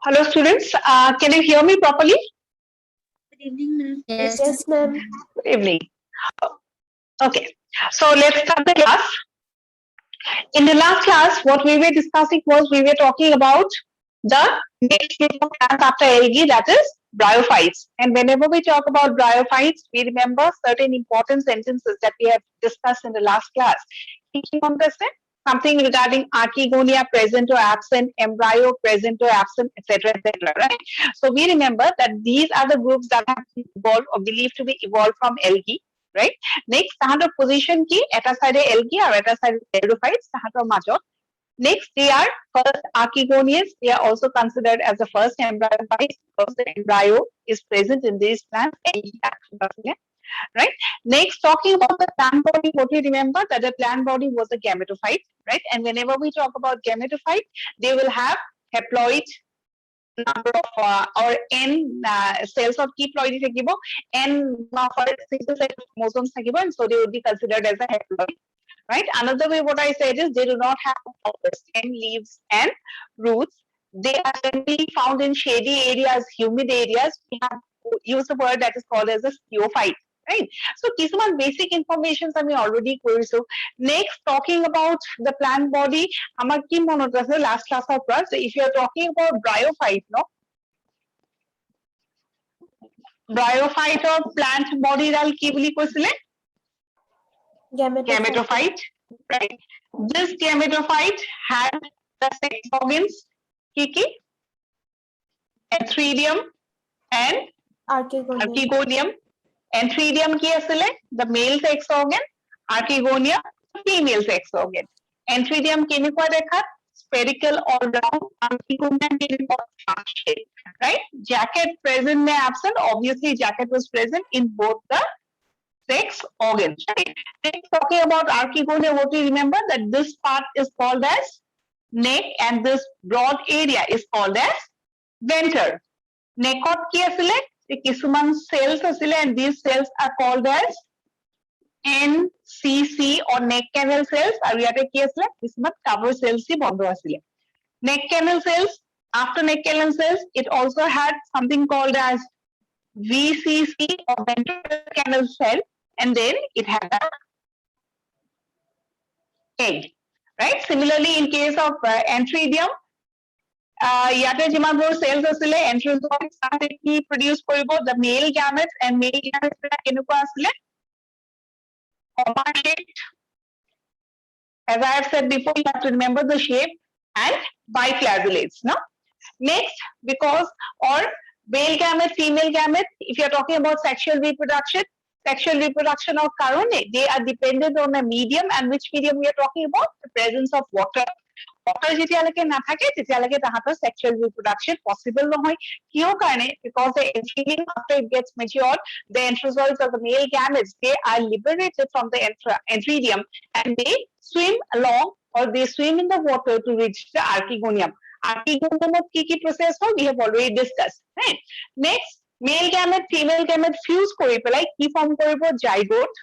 Hello, students. Can you hear me properly? Good evening, ma'am. Yes. Yes, Yes, ma'am. Good evening. Okay. So let's start the class. In the last class, what we were discussing was we were talking about the next group of plants after algae, that is bryophytes. And whenever we talk about bryophytes, we remember certain important sentences that we have discussed in the last class. Thinking on this, something regarding archegonia present or absent, embryo present or absent, etc., etc. Right? So we remember that these are the groups that have evolved or believed to be evolved from algae, right? Next, তাহাঁতৰ position কি এটা side algae আৰু এটা side xerophytes তাহাঁতৰ মাজত. Next, they are first archegonians. They are also considered as the first embryophytes because the embryo is present in these plants. Right? Next, talking about the plant body, what we remember that the plant body was a gametophyte, right? And whenever we talk about gametophyte, they will have haploid number of or n cells of key ploidy thakibo, n of single set of chromosomes thakibo, and so they would be considered as a haploid. Right? Another way, what I said is they do not have stem, leaves, and roots. They are generally found in shady areas, humid areas. We have used a word that is called as a sciophyte. Right? So, কিছুমান basic informations আমি already কৰিছো. Next, talking about the plant body, আমাৰ কি মনত আছে last class of us. If you are talking about bryophyte, no? Bryophyte or plant body ডাল কি বুলি কৈছিলে? Gametophyte, right? This gametophyte had the sex organs, kiki, antheridium and archegonium. Antheridium ki asile, the male sex organ, archegonia, female sex organ. Antheridium kenekwa dekha, spherical or round, archegonium kenekwa shape, right? Jacket present may absent, obviously jacket was present in both the sex organs. Right? Next, talking about archegonia, what we remember that this part is called as neck and this broad area is called as venter. Neckot ki asile? Kisuman cells asile, and these cells are called as NCC or neck canal cells. Aru yate ki asile? Kisuman cover cells hi bondo asile. Neck canal cells. After neck canal cells, it also had something called as VCC or ventral canal cell, and then it had an egg, right? Similarly, in case of antheridium, ইয়াতে যিমানবোৰ cells আছিলে anthrozoids তাতে কি produce কৰিব the male gametes and male gametes কেনেকুৱা আছিলে comma shaped. As I have said before, you have to remember the shape and biflagellates, no? Next, because or male gamete, female gamete, if you are talking about sexual reproduction of karone, they are dependent on a medium, and which medium we are talking about? The presence of water. Water যেতিয়ালৈকে নাথাকে তেতিয়ালৈকে তাহাঁতৰ sexual reproduction possible নহয় কিয় কাৰণে because the antheridium after it gets matured the enterozoids of the male gametes they are liberated from the antheridium and they swim along or they swim in the water to reach the archegonium. Archegonium of কি process হয় we have already discussed, right? Next, male gamete female gamete fuse কৰি পেলাই কি form কৰিব zygote,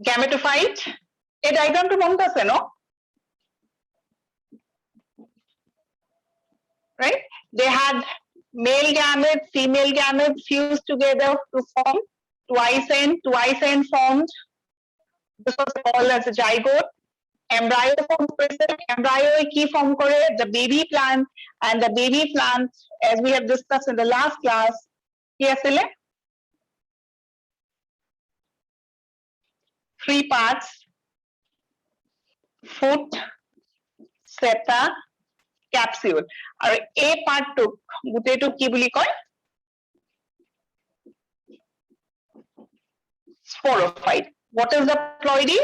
gametophyte. A diagram to মনত আছে no? Right? They had male gamete, female gamete fused together to form twice N formed. This was called as a zygote. Embryo form present. Embryo key form kore the baby plant, and the baby plant, as we have discussed in the last class, ki asile? 3 parts: foot, seta, capsule. আৰু এই পাৰ্টটোক গোটেইটো কি বুলি কয় sporophyte. What is the ploidy?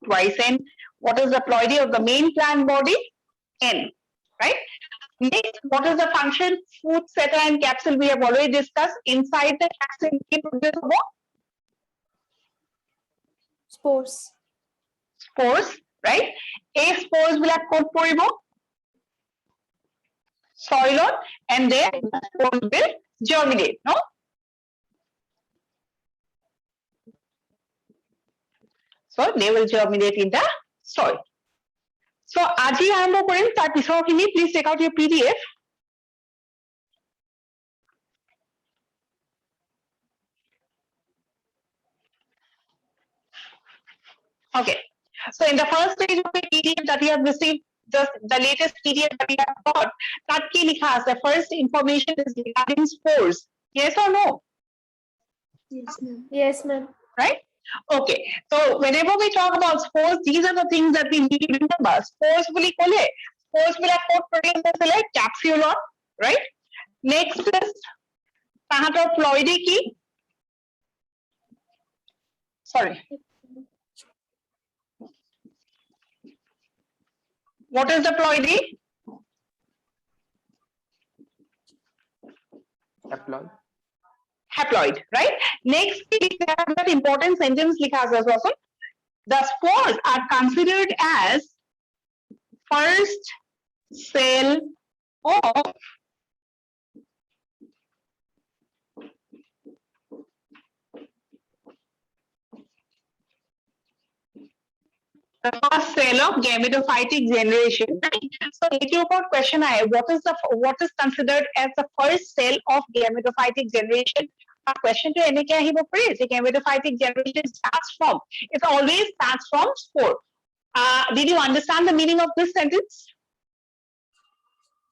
Twice N. What is the ploidy of the main plant body? N. Right? Next, what is the function? Foot, seta, and capsule we have already discussed. Inside the capsule, কি produce হ'ব? Spores, right? এই spores বিলাক ক'ত পৰিব? Soilot, and then the spores will germinate, no? So they will germinate in the soil. So আজি আৰম্ভ কৰিম তাৰ পিছৰখিনি please check out your PDF. Okay. So in the first page of the PDF that you have received, the latest PDF that we have got, that ki likha ase? First information is regarding spores. Yes or no? Yes, ma'am. Yes, ma'am. Right? Okay. So whenever we talk about spores, these are the things that we need to remember. Spores boli kole. Spores bila code protein asile capsulon, right? Next is tahator ploidy ki. Sorry. What is the ploidy? Haploid. Haploid, right? Next, we have that important sentence likha ase also. The spores are considered as first cell of the first cell of gametophytic generation. Right? So, if you got question I, what is considered as the first cell of gametophytic generation? Question to any the gametophytic generation starts from. It always starts from spore. Did you understand the meaning of this sentence?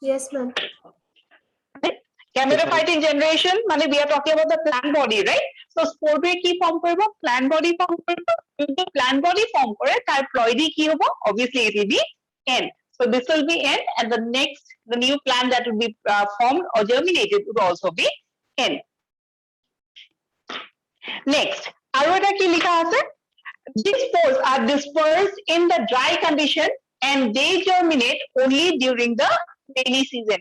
Yes, ma'am. Gametophytic generation, we are talking about the plant body, right? So spore ki form koribo, plant body form koribo. If the plant body form kore, tar ploidy ki hobo? Obviously it will be N. So this will be N, and the new plant that will be formed or germinated would also be N. Next, aru eta ki likha ase? These spores are dispersed in the dry condition and they germinate only during the rainy season.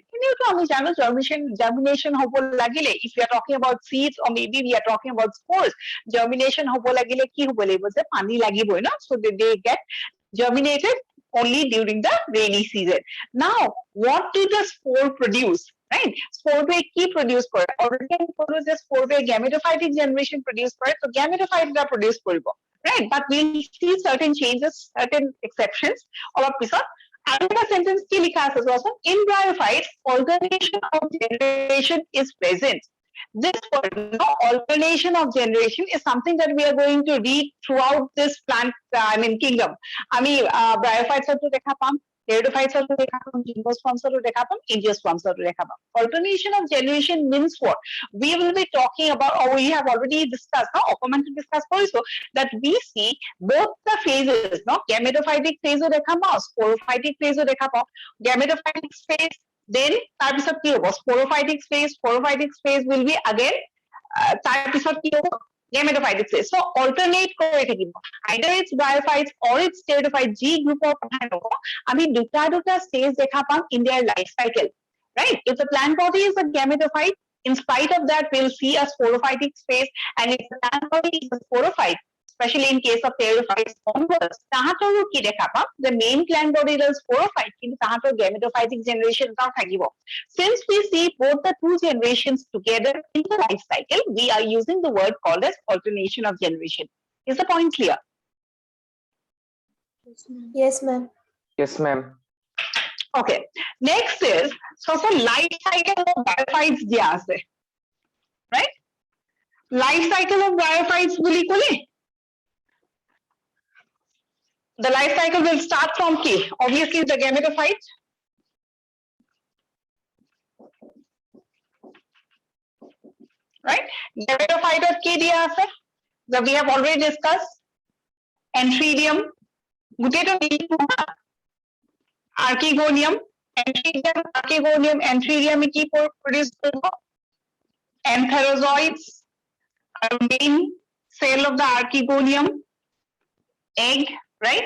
Germination hobo lagile, if we are talking about seeds or maybe we are talking about spores, germination hobo lagile ki hobo lagile je pani lagiboi na, so they get germinated only during the rainy season. Now, what do the spore produce? Right? Spore ki produce kore? Already produce the spore gametophytic generation produce kore, so gametophyte da produce koribo. Right? But we'll see certain changes, certain exceptions. Or another sentence ki likha ase also, in bryophytes, alternation of generation is present. This alternation of generation is something that we are going to read throughout this plant, kingdom. Bryophytes to dekha pam, pteridophytes to dekha pam, gymnosperms to dekha pam, angiosperms to dekha pam. Alternation of generation means what? We will be talking about, or we have already discussed, to discuss also, that we see both the phases, gametophytic phase of dekha pam, sporophytic phase of dekha pam. Gametophytic phase, then tarpisot ki hobo? Sporophytic phase will be again tarpisot ki hobo? Gametophytic phase. So alternate kore thakibo. Either it's bryophytes or it's pteridophytes, G group of ami duta stage dekha pam in their life cycle. Right? If the plant body is a gametophyte, in spite of that, we'll see a sporophytic phase, and if the plant body is a sporophyte, especially in case of pteridophytes onwards, tahatoru ki dekha pam, the main plant body is sporophyte, kintu tahator gametophytic generation tao thakibo. Since we see both the two generations together in the life cycle, we are using the word called as alternation of generation. Is the point clear? Yes, ma'am. Yes, ma'am. Yes, ma'am. Okay. Next is life cycle of bryophytes dia ase. Right? Life cycle of bryophytes boli kole. The life cycle will start from K. Obviously, the gametophyte. Right? Gametophyte of K dia ase. That we have already discussed. Antheridium. Archegonium. Antheridium ki produce korbo. Antherozoids are main cell of the archegonium. Egg, right?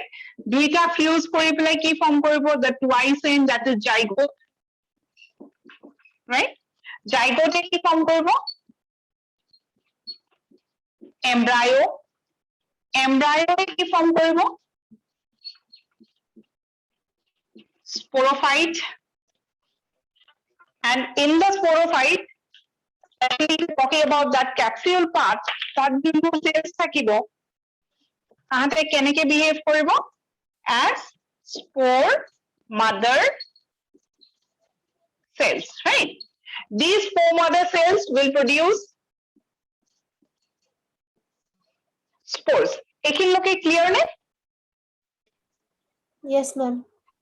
Duita fuse kori pelai ki form koribo? The twice end, that is zygote. Right? Zygote ki form koribo? Embryo. Embryo ki form koribo? Sporophyte. And in the sporophyte, talking about that capsule part, that cells thakibo, behave koribo as spore mother cells, right? These spore mother cells will produce spores. এখিনিলৈকে clear নে? Yes, ma'am.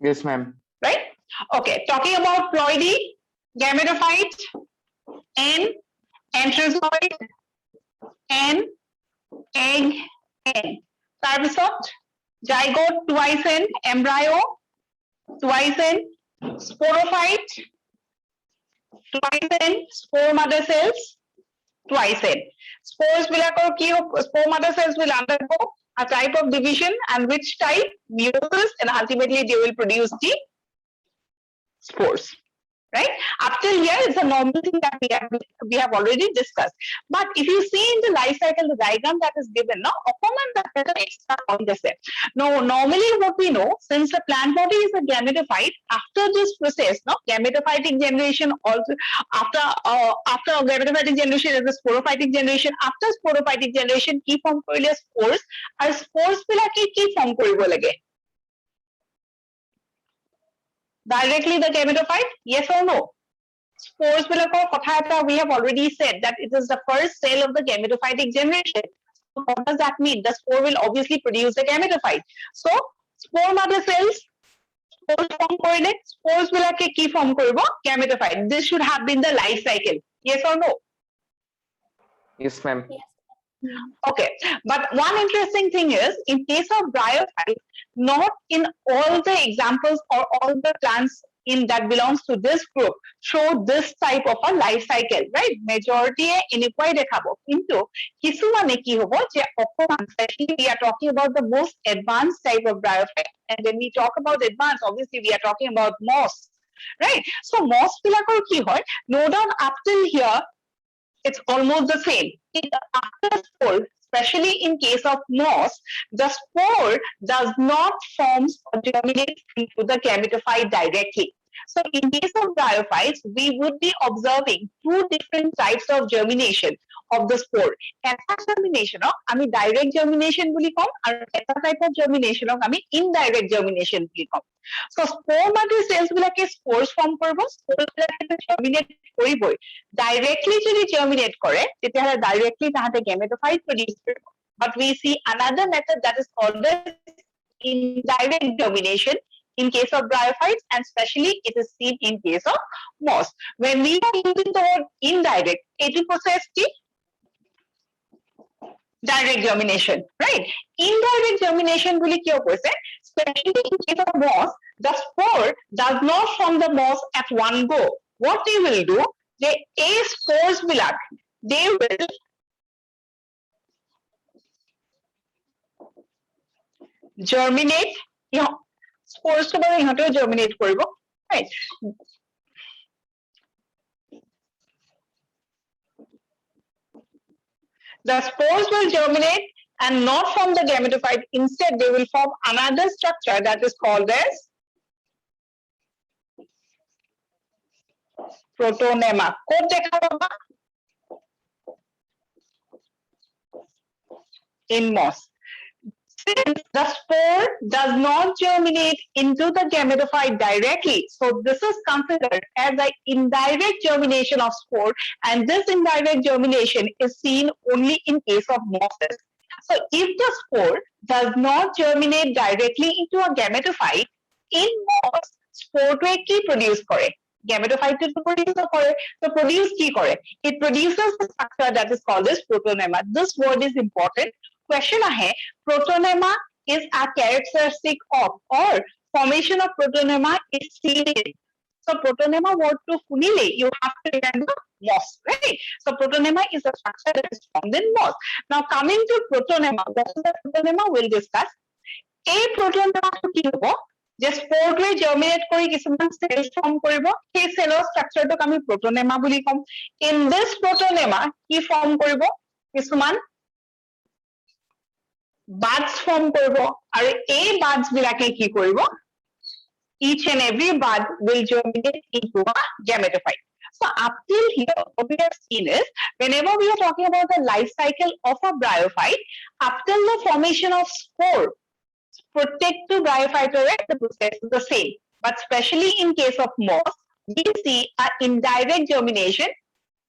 Yes, ma'am. Right? Okay, talking about ploidy, gametophyte, and anthracite, and egg, and তাৰপিছত zygote, twice n, embryo, twice n, sporophyte, twice n, spore mother cells, twice n. Spores বিলাকৰ কি হ'ব? Spore mother cells will undergo a type of division, and which type? Meiosis, and ultimately they will produce the spores. Right? Up till here, it's a normal thing that we have already discussed. But if you see in the life cycle, the diagram that is given, no, that is an extra point is there. No, normally what we know, since the plant body is a gametophyte, after this process, no, gametophytic generation also after gametophytic generation is the sporophytic generation. After sporophytic generation, কি form কৰিলে spores, আৰু spores বিলাকে কি form কৰিব লাগে? Directly the gametophyte? Yes or no? Spores বিলাকৰ কথা এটা we have already said that it is the first cell of the gametophytic generation. So what does that mean? The spore will obviously produce the gametophyte. So spore mother cells spores form কৰিলে spores বিলাকে কি form কৰিব? Gametophyte. This should have been the life cycle. Yes or no? Yes, ma'am. Okay, but one interesting thing is, in case of bryophyte, not in all the examples or all the plants in that belongs to this group show this type of a life cycle, right? Majority এনেকুৱাই দেখাব, কিন্তু কিছুমানে কি হ'ব যে অকমান, especially we are talking about the most advanced type of bryophyte, and when we talk about advanced, obviously we are talking about moss, right? So moss বিলাকৰ কি হয়, no doubt up till here it's almost the same. After spore, especially in case of moss, the spore does not form or germinate into the gametophyte directly. So in case of bryophytes, we would be observing two different types of germination of the spore. Eta germination আমি direct germination বুলি কম, আৰু এটা type of germination আমি indirect germination বুলি কম. So spore mother cells বিলাকে spores form কৰিব, spores বিলাকে germinate কৰিবই. Directly যদি germinate কৰে, তেতিয়াহ'লে directly তাহাঁতে gametophyte produce কৰিব. But we see another method that is called the indirect germination in case of bryophytes, and especially it is seen in case of moss. When we are using the word indirect, it is process ki direct germination, right? Indirect germination বুলি কিয় কৈছে? Especially in case of moss, the spore does not form the moss at one go. What they will do, যে এই spores black, they will germinate, spores to বাৰু ইহঁতেও germinate কৰিব, right? The spores will germinate and not form the gametophyte. Instead, they will form another structure that is called as protonema. ক'ত দেখা পাবা? In moss. Since the spore does not germinate into the gametophyte directly, so this is considered as an indirect germination of spore, and this indirect germination is seen only in case of mosses. So if the spore does not germinate directly into a gametophyte, in moss, spore কি produce করে? Gametophyte to produce করে, so produce কি করে? It produces a structure that is called as protonema. This word is important. Question ahe, protonema is a characteristic of, or formation of protonema is seen in. So protonema word to funile, you have to remember moss, right? So protonema is a structure that is formed in moss. Now coming to protonema, what is the protonema? We'll discuss. A protonema to ki hobo, যে spore germinate কৰি কিছুমান cell form কৰিব, সেই cellৰ structure টোক আমি protonema bully com. In this protonema কি form কৰিব? কিছুমান buds form কৰিব, আৰু এই buds বিলাকে কি কৰিব? Each and every bud will germinate into a gametophyte. So up till here, what we have seen is, whenever we are talking about the life cycle of a bryophyte, up till the formation of spore, protect to bryophyte, the process is the same. But especially in case of moss, we see an indirect germination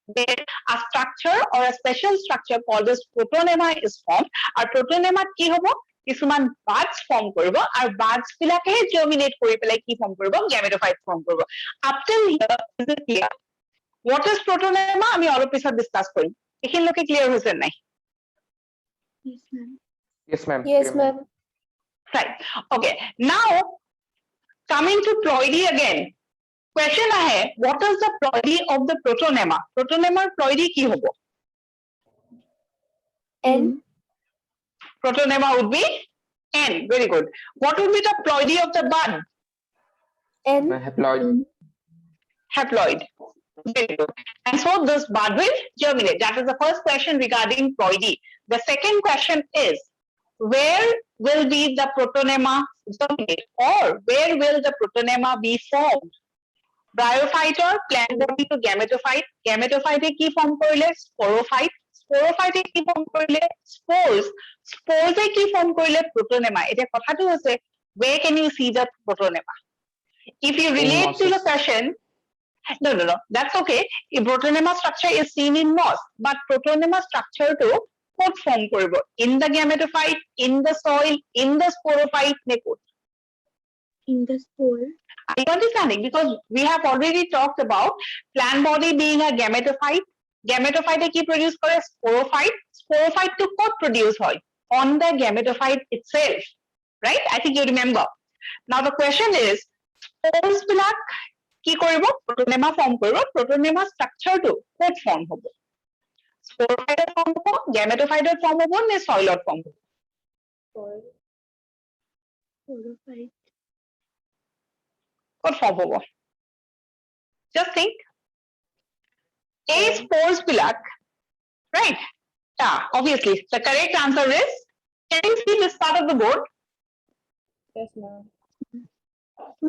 where a structure or a special structure called as protonema is formed. Our protonema ki hobo? Kisuman buds form koribo. Our buds bilake germinate kori pelai ki form koribo? Gametophyte form koribo. Up till here, is it clear? What is protonema? আমি অলপ পিছত discuss কৰিম. এইখিনিলৈকে clear হৈছে নাই? Yes, ma'am. Yes, ma'am. Yes, Clear, ma'am. Right. Okay. Now, coming to ploidy again. Question ahe, what is the ploidy of the protonema? Protonema ploidy ki hobo? N. Protonema would be N. Very good. What would be the ploidy of the bud? N. Haploid. Haploid. Very good. And so this bud will germinate. That is the first question regarding ploidy. The second question is, where will be the protonema germinate, or where will the protonema be formed? Bryophyte or plant body to gametophyte. Gametophyte কি form কৰিলে? Sporophyte. Sporophyte কি form কৰিলে? Spores. Spores কি form কৰিলে? Protonema. এতিয়া কথাটো হৈছে, where can you see the protonema? If you relate to the mosses. question, no, that's okay. If protonema structure is seen in moss, but protonema structure to what form koribo? In the gametophyte, in the soil, in the sporophyte, ne kot? In the spore. Are you understanding? Because we have already talked about plant body being a gametophyte. Gametophyte ki produce kore? Sporophyte. Sporophyte to what produce hoy? On the gametophyte itself. Right? I think you remember. Now the question is, spores bilak কি কৰিব? Protonema form কৰিব. Protonema structure to what form হ'ব? Sporophyte form হ'ব, gametophyte form হ'ব নে soil form হ'ব? Sporophyte. What form হ'ব? Just think. A spores bilak, right? Yeah, obviously. The correct answer is, can you see this part of the board? Yes, ma'am.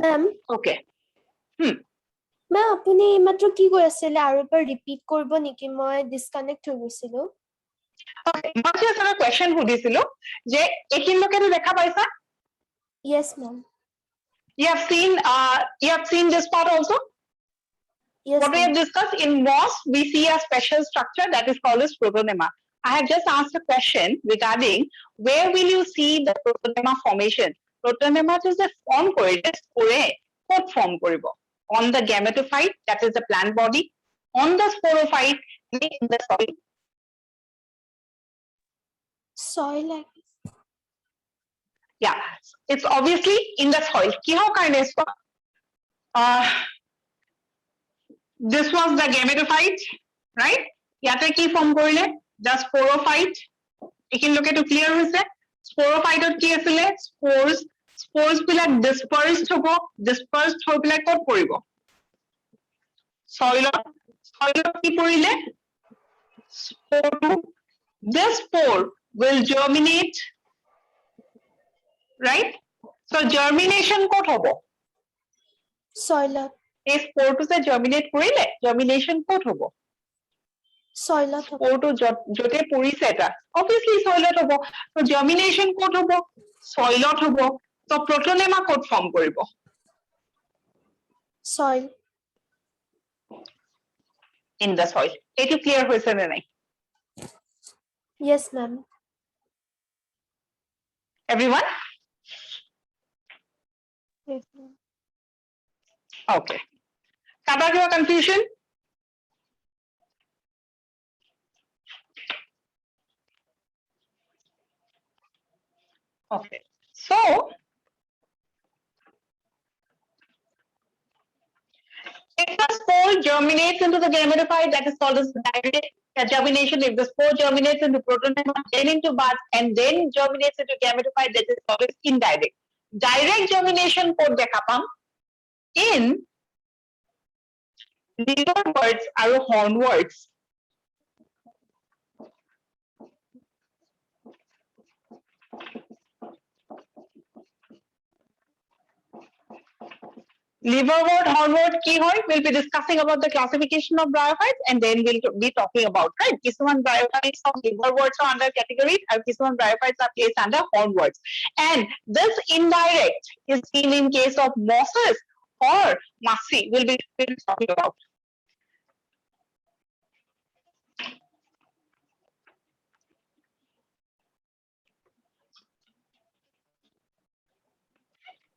Ma'am, Okay. ma'am, আপুনি মাত্ৰ কি কৈ আছিলে আৰু এবাৰ ৰিপিট কৰিব নেকি? মই ডিসকানেক্ট হৈ গৈছিলো। Okay. মই just এটা question সুধিছিলো যে এইখিনিলৈকেতো দেখা পাইছা? Yes, ma'am. You have seen this part also? Yes, What we ma'am. have discussed in moss, we see a special structure that is called as protonema. I have just asked a question regarding where will you see the protonema formation? Protonema is a form koriলে spore what form koribo? On the gametophyte, that is the plant body, on the sporophyte, in the soil. Soil, I guess. Yeah, it's obviously in the soil. Kiho কাৰণে চোৱা? This was the gametophyte, right? ইয়াতে কি form কৰিলে? The sporophyte. এইখিনিলৈকেতো clear হৈছে? Sporophyte কি আছিলে? Spores. Spores বিলাক dispersed হ'ব. Dispersed হৈ পেলাই ক'ত পৰিব? Soil. Soil কি পৰিলে? Spore. This spore will germinate, right? So germination ক'ত হ'ব? Soil. এই স্পোৰটো যে জাৰ্মিনেট কৰিলে, জাৰ্মিনেশ্যন ক'ত হ'ব? Soil. স্পোৰটো য'তে পৰিছে এটা, অবভিয়াছলি সইলত হ'ব। তো জাৰ্মিনেশ্যন ক'ত হ'ব? সইলত হ'ব। তো প্ৰটোনেমা ক'ত ফৰ্ম কৰিব? Soil. In the soil. এইটো ক্লিয়াৰ হৈছে নে নাই? Yes, ma'am. Everyone? Yes, ma'am. Okay. কাৰোবাৰ কিবা confusion? Okay. So, if the spore germinates into the gametophyte, that is called as direct germination. If the spore germinates into protonema, then into buds, and then germinates into gametophyte, that is called as indirect. Direct germination ক'ত দেখা পাম? In liverworts আৰু hornworts. Liverwort, hornwort, কি হয়? We'll be discussing about the classification of bryophytes and then we'll be talking about, right? কিছুমান bryophytes of liverworts are under categories and কিছুমান bryophytes are placed under hornworts. And this indirect is seen in case of mosses or massy. We'll be talking about.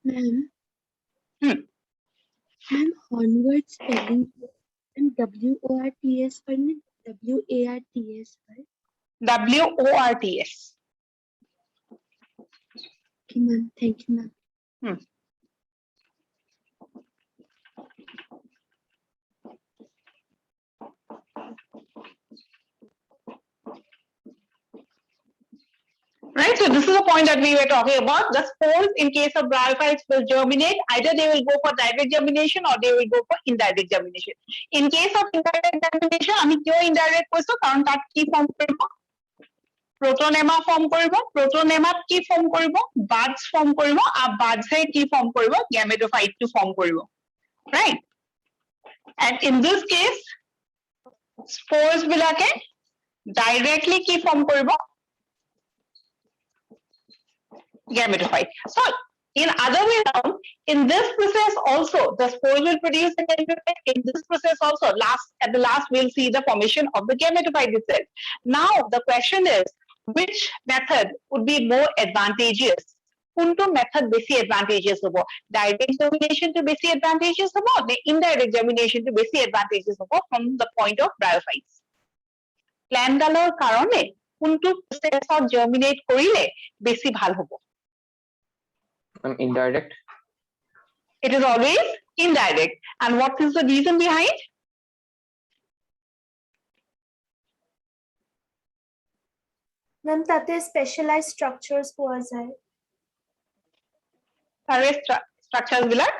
Ma'am. Hmm. Ma'am, hornwort spelling and WORTS पर नहीं WARTS पर. WORTS. Okay, ma'am. Thank you, ma'am. Right, so this is the point that we were talking about. The spores in case of bryophytes will germinate. Either they will go for direct germination or they will go for indirect germination. In case of indirect germination, আমি কিয় indirect কৈছো কারণ তাত কি form কৰিব protonema form কৰিব protonemat কি form কৰিব buds ফর্ম কৰিব আর buds এ কি ফর্ম কৰিব gametophyte to ফর্ম কৰিব, right? And in this case spores বিলাকে directly কি ফর্ম কৰিব gametophyte. So in other way around, in this process also, the spores will produce the gametophyte. In this process also, at the last, we'll see the formation of the gametophyte itself. Now, the question is, which method would be more advantageous? কোনটো method বেশি advantageous হবো? Direct germination to বেশি advantageous হবো? The indirect germination to বেশি advantageous হবো from the point of bryophytes? Plant ডালৰ কারণে কোনটো process germinate কৰিলে বেশি ভাল হবো? Indirect. It is always indirect. And what is the reason behind? Ma'am, তাতে specialized structures পোৱা যায়. তাৰে structures বিলাক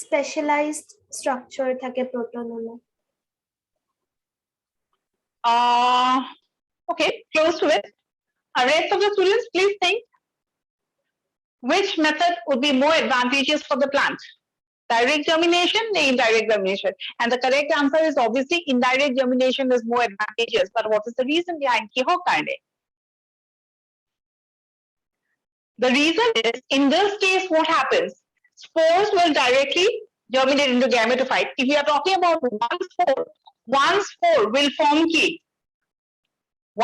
Specialized structure থাকে protonema. Okay, close to it. Rest of the students, please think. Which method would be more advantageous for the plant? Direct germination, the indirect germination. And the correct answer is obviously indirect germination is more advantageous. But what is the reason behind kiho karne? The reason is, in this case, what happens? Spores will directly germinate into gametophyte. If you are talking about one spore will form key.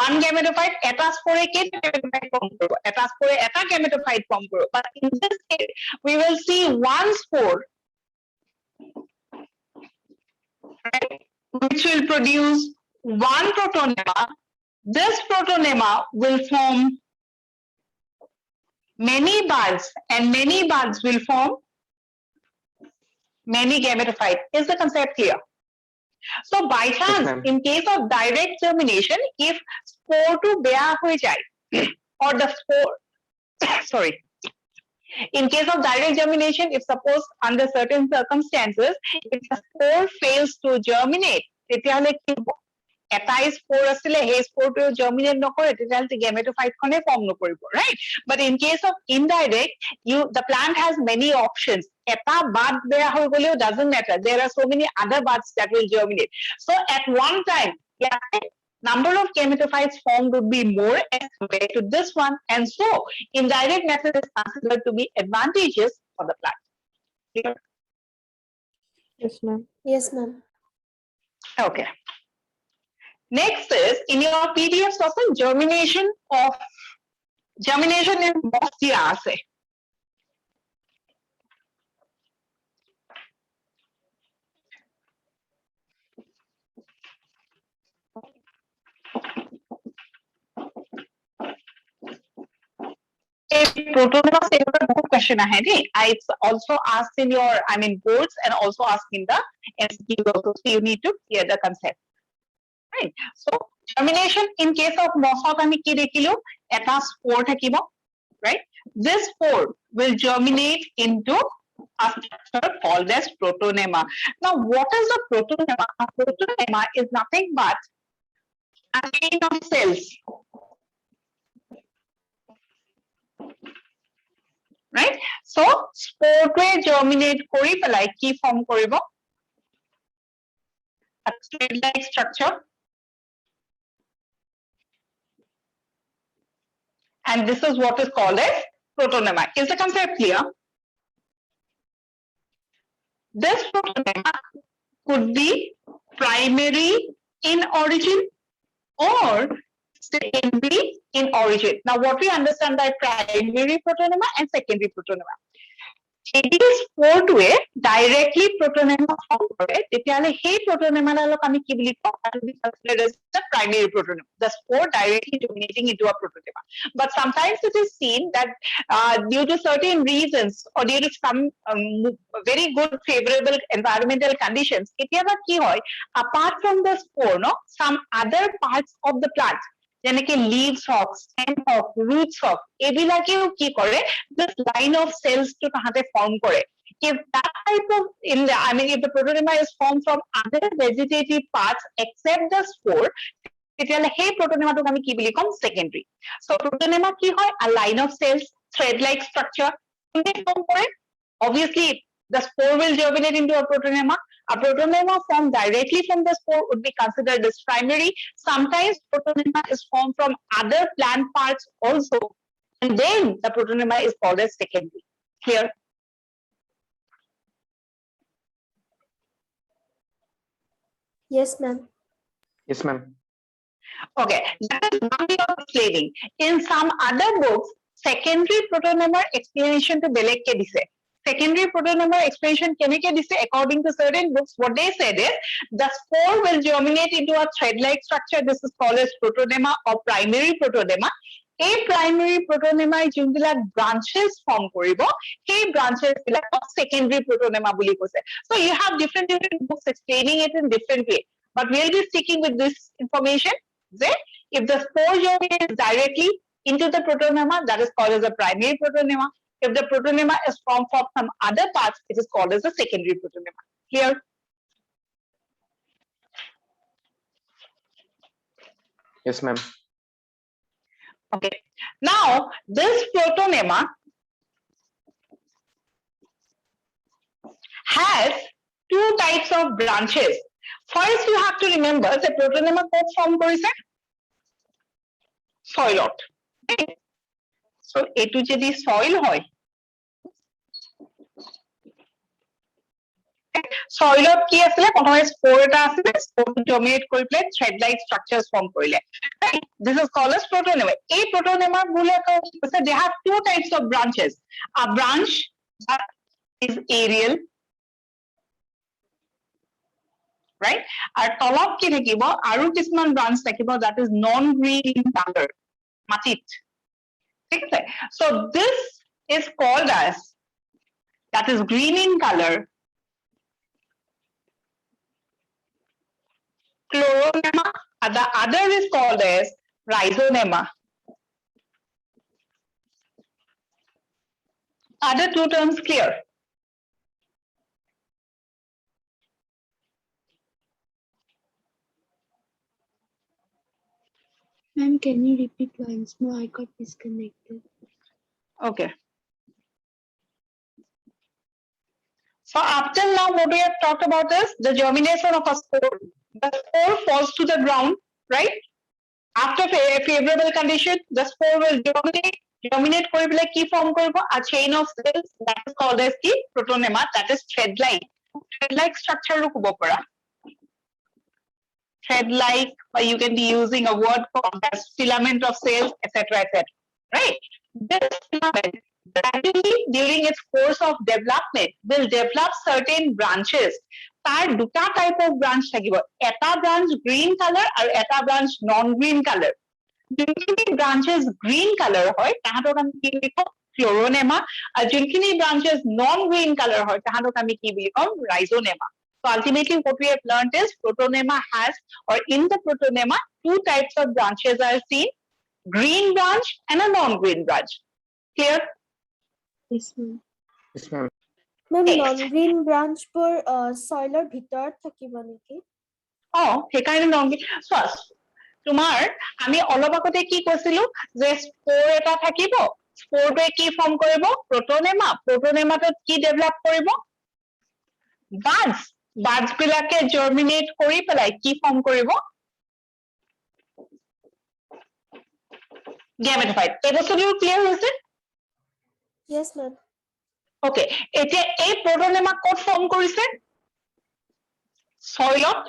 One gametophyte, eta spore কেইটা gametophyte form করব? Eta spore eta gametophyte form করব. But in this case, we will see one spore, right, which will produce one protonema. This protonema will form many buds, and many buds will form many gametophyte. Is the concept clear? So by chance, in case of direct germination, if spore to beya hoye jay, or the spore, sorry, in case of direct germination, if suppose under certain circumstances, if the spore fails to germinate, তেতিয়াহলে কি হ'ব? এটাই spore আছিলে, সেই spore to germinate নকৰে, তেতিয়াহলে gametophyte খনে form নকৰিব, right? But in case of indirect, the plant has many options. Eta bud beya hoy goleও doesn't matter. There are so many other buds that will germinate. So at one time, number of gametophytes formed would be more as compared to this one, and so indirect method is considered to be advantageous for the plant. Clear? Yes, ma'am. Yes, ma'am. Okay. Next is, in your PDF also, germination in moss দিয়া আছে. Protonema question ahead. It's also asked in your, boards and also asked in the MCQ also. So you need to clear the concept. Right. So germination in case of moss আমি কি দেখিলো? এটা spore থাকিব, right? This spore will germinate into a structure called as protonema. Now, what is the protonema? A protonema is nothing but a chain of cells. Right? So So spore germinate কৰি পেলাই কি form কৰিব a thread-like structure, and this is what is called as protonema. Is the concept clear? This protonema could be primary in origin or secondary in origin. Now, what we understand by primary protonema and secondary protonema. It is spore to a directly protonema form করে তেতিয়ালে সেই protonema ডালক আমি কি বুলি কওঁ that will be considered as the primary protonema, the spore directly dominating into a protonema. But sometimes it is seen that due to certain reasons or due to some very good favorable environmental conditions কেতিয়াবা কি হয় apart from the spore no some other parts of the plant যেনেকে leaves হওক stem হওক roots হওক এইবিলাকেও কি কৰে this line of cells to তাহাতে form কৰে. If that type of if the protonema is formed from other vegetative parts except the spore তেতিয়ালে সেই protonema টোক আমি কি বুলি কম secondary. So protonema কি হয় a line of cells thread like structure form কৰে. Obviously the spore will germinate into a protonema. A protonema formed directly from the spore would be considered as primary. Sometimes protonema is formed from other plant parts also, and then the protonema is called as secondary. Clear? Yes, ma'am. Yes, ma'am. Okay, that is one way of explaining. In some other books, secondary protonema explanation to beleg ke dise. Secondary protonema explanation keneke dise according to certain books. What they said is the spore will germinate into a thread-like structure. This is called as protonema or primary protonema. A primary protonema যোনবিলাক branches form কৰিব সেই branches বিলাক secondary protonema বুলি কৈছে. So you have different books explaining it in different way, but we'll be sticking with this information that if the spore germinates directly into the protonema, that is called as a primary protonema. If the protonema is formed from some other parts, it is called as a secondary protonema. Clear? Yes, ma'am. Okay. Now, this protonema has two types of branches. First, you have to remember the protonema ক'ত form কৰিছে? Soilot. Okay. So, এইটো যদি soil হয়, soilot কি আছিলে প্ৰথমে spore এটা আছিলে spore germinate কৰি পেলাই thread like structures form কৰিলে. This is called as protonema. এই protonema বোলে they have two types of branches. A branch that is aerial, right? আৰু তলত কি থাকিব আৰু কিছুমান branch থাকিব that is non green in color, মাটিত. ঠিক আছে? So this is called as that is green in color chloronema, and the other is called as rhizonema. Other two terms clear? Ma'am, can you repeat once more? I got disconnected. Okay. So up till now, what we have talked about is the germination of a spore. The spore falls to the ground, right? After a favorable condition, the spore will germinate. Germinate কৰি পেলাই কি form কৰিব? A chain of cells that is called as the protonema, that is thread-like. Thread-like structure ৰো ক'ব পৰা. Thread-like, or you can be using a word called as filament of cells, etc., etc. Right? This filament gradually during its course of development will develop certain branches. তাৰ দুটা type of branch থাকিব. এটা branch green color আৰু এটা branch non-green color. যোনখিনি branches green color হয় তাহাঁতক আমি কি বুলি কওঁ chloronema, আৰু যোনখিনি branches non-green color হয় তাহাঁতক আমি কি বুলি কওঁ rhizonema. So ultimately what we have learned is protonema has, or in the protonema, two types of branches are seen, green branch and a non-green branch. Clear? Yes, ma'am. Yes, ma'am. Ma'am, Next. non-green branch বোৰ soilৰ ভিতৰত থাকিব নেকি? সেইকাৰণে non-green. First, তোমাৰ আমি অলপ আগতে কি কৈছিলো যে spore এটা থাকিব, স্পোৰটোৱে কি ফৰ্ম কৰিব প্ৰটোনেমা প্ৰটোনেমাটোত কি ডেভেলপ কৰিব বাডছ বিলাকে জাৰ্মিনেট কৰি পেলাই কি ফৰ্ম কৰিব গেমেটোফাইট এই বস্তুটো ক্লিয়াৰ হৈছে Yes, ma'am. ওকে এতিয়া এই প্ৰটোনেমা ক'ত ফৰ্ম কৰিছে সইলত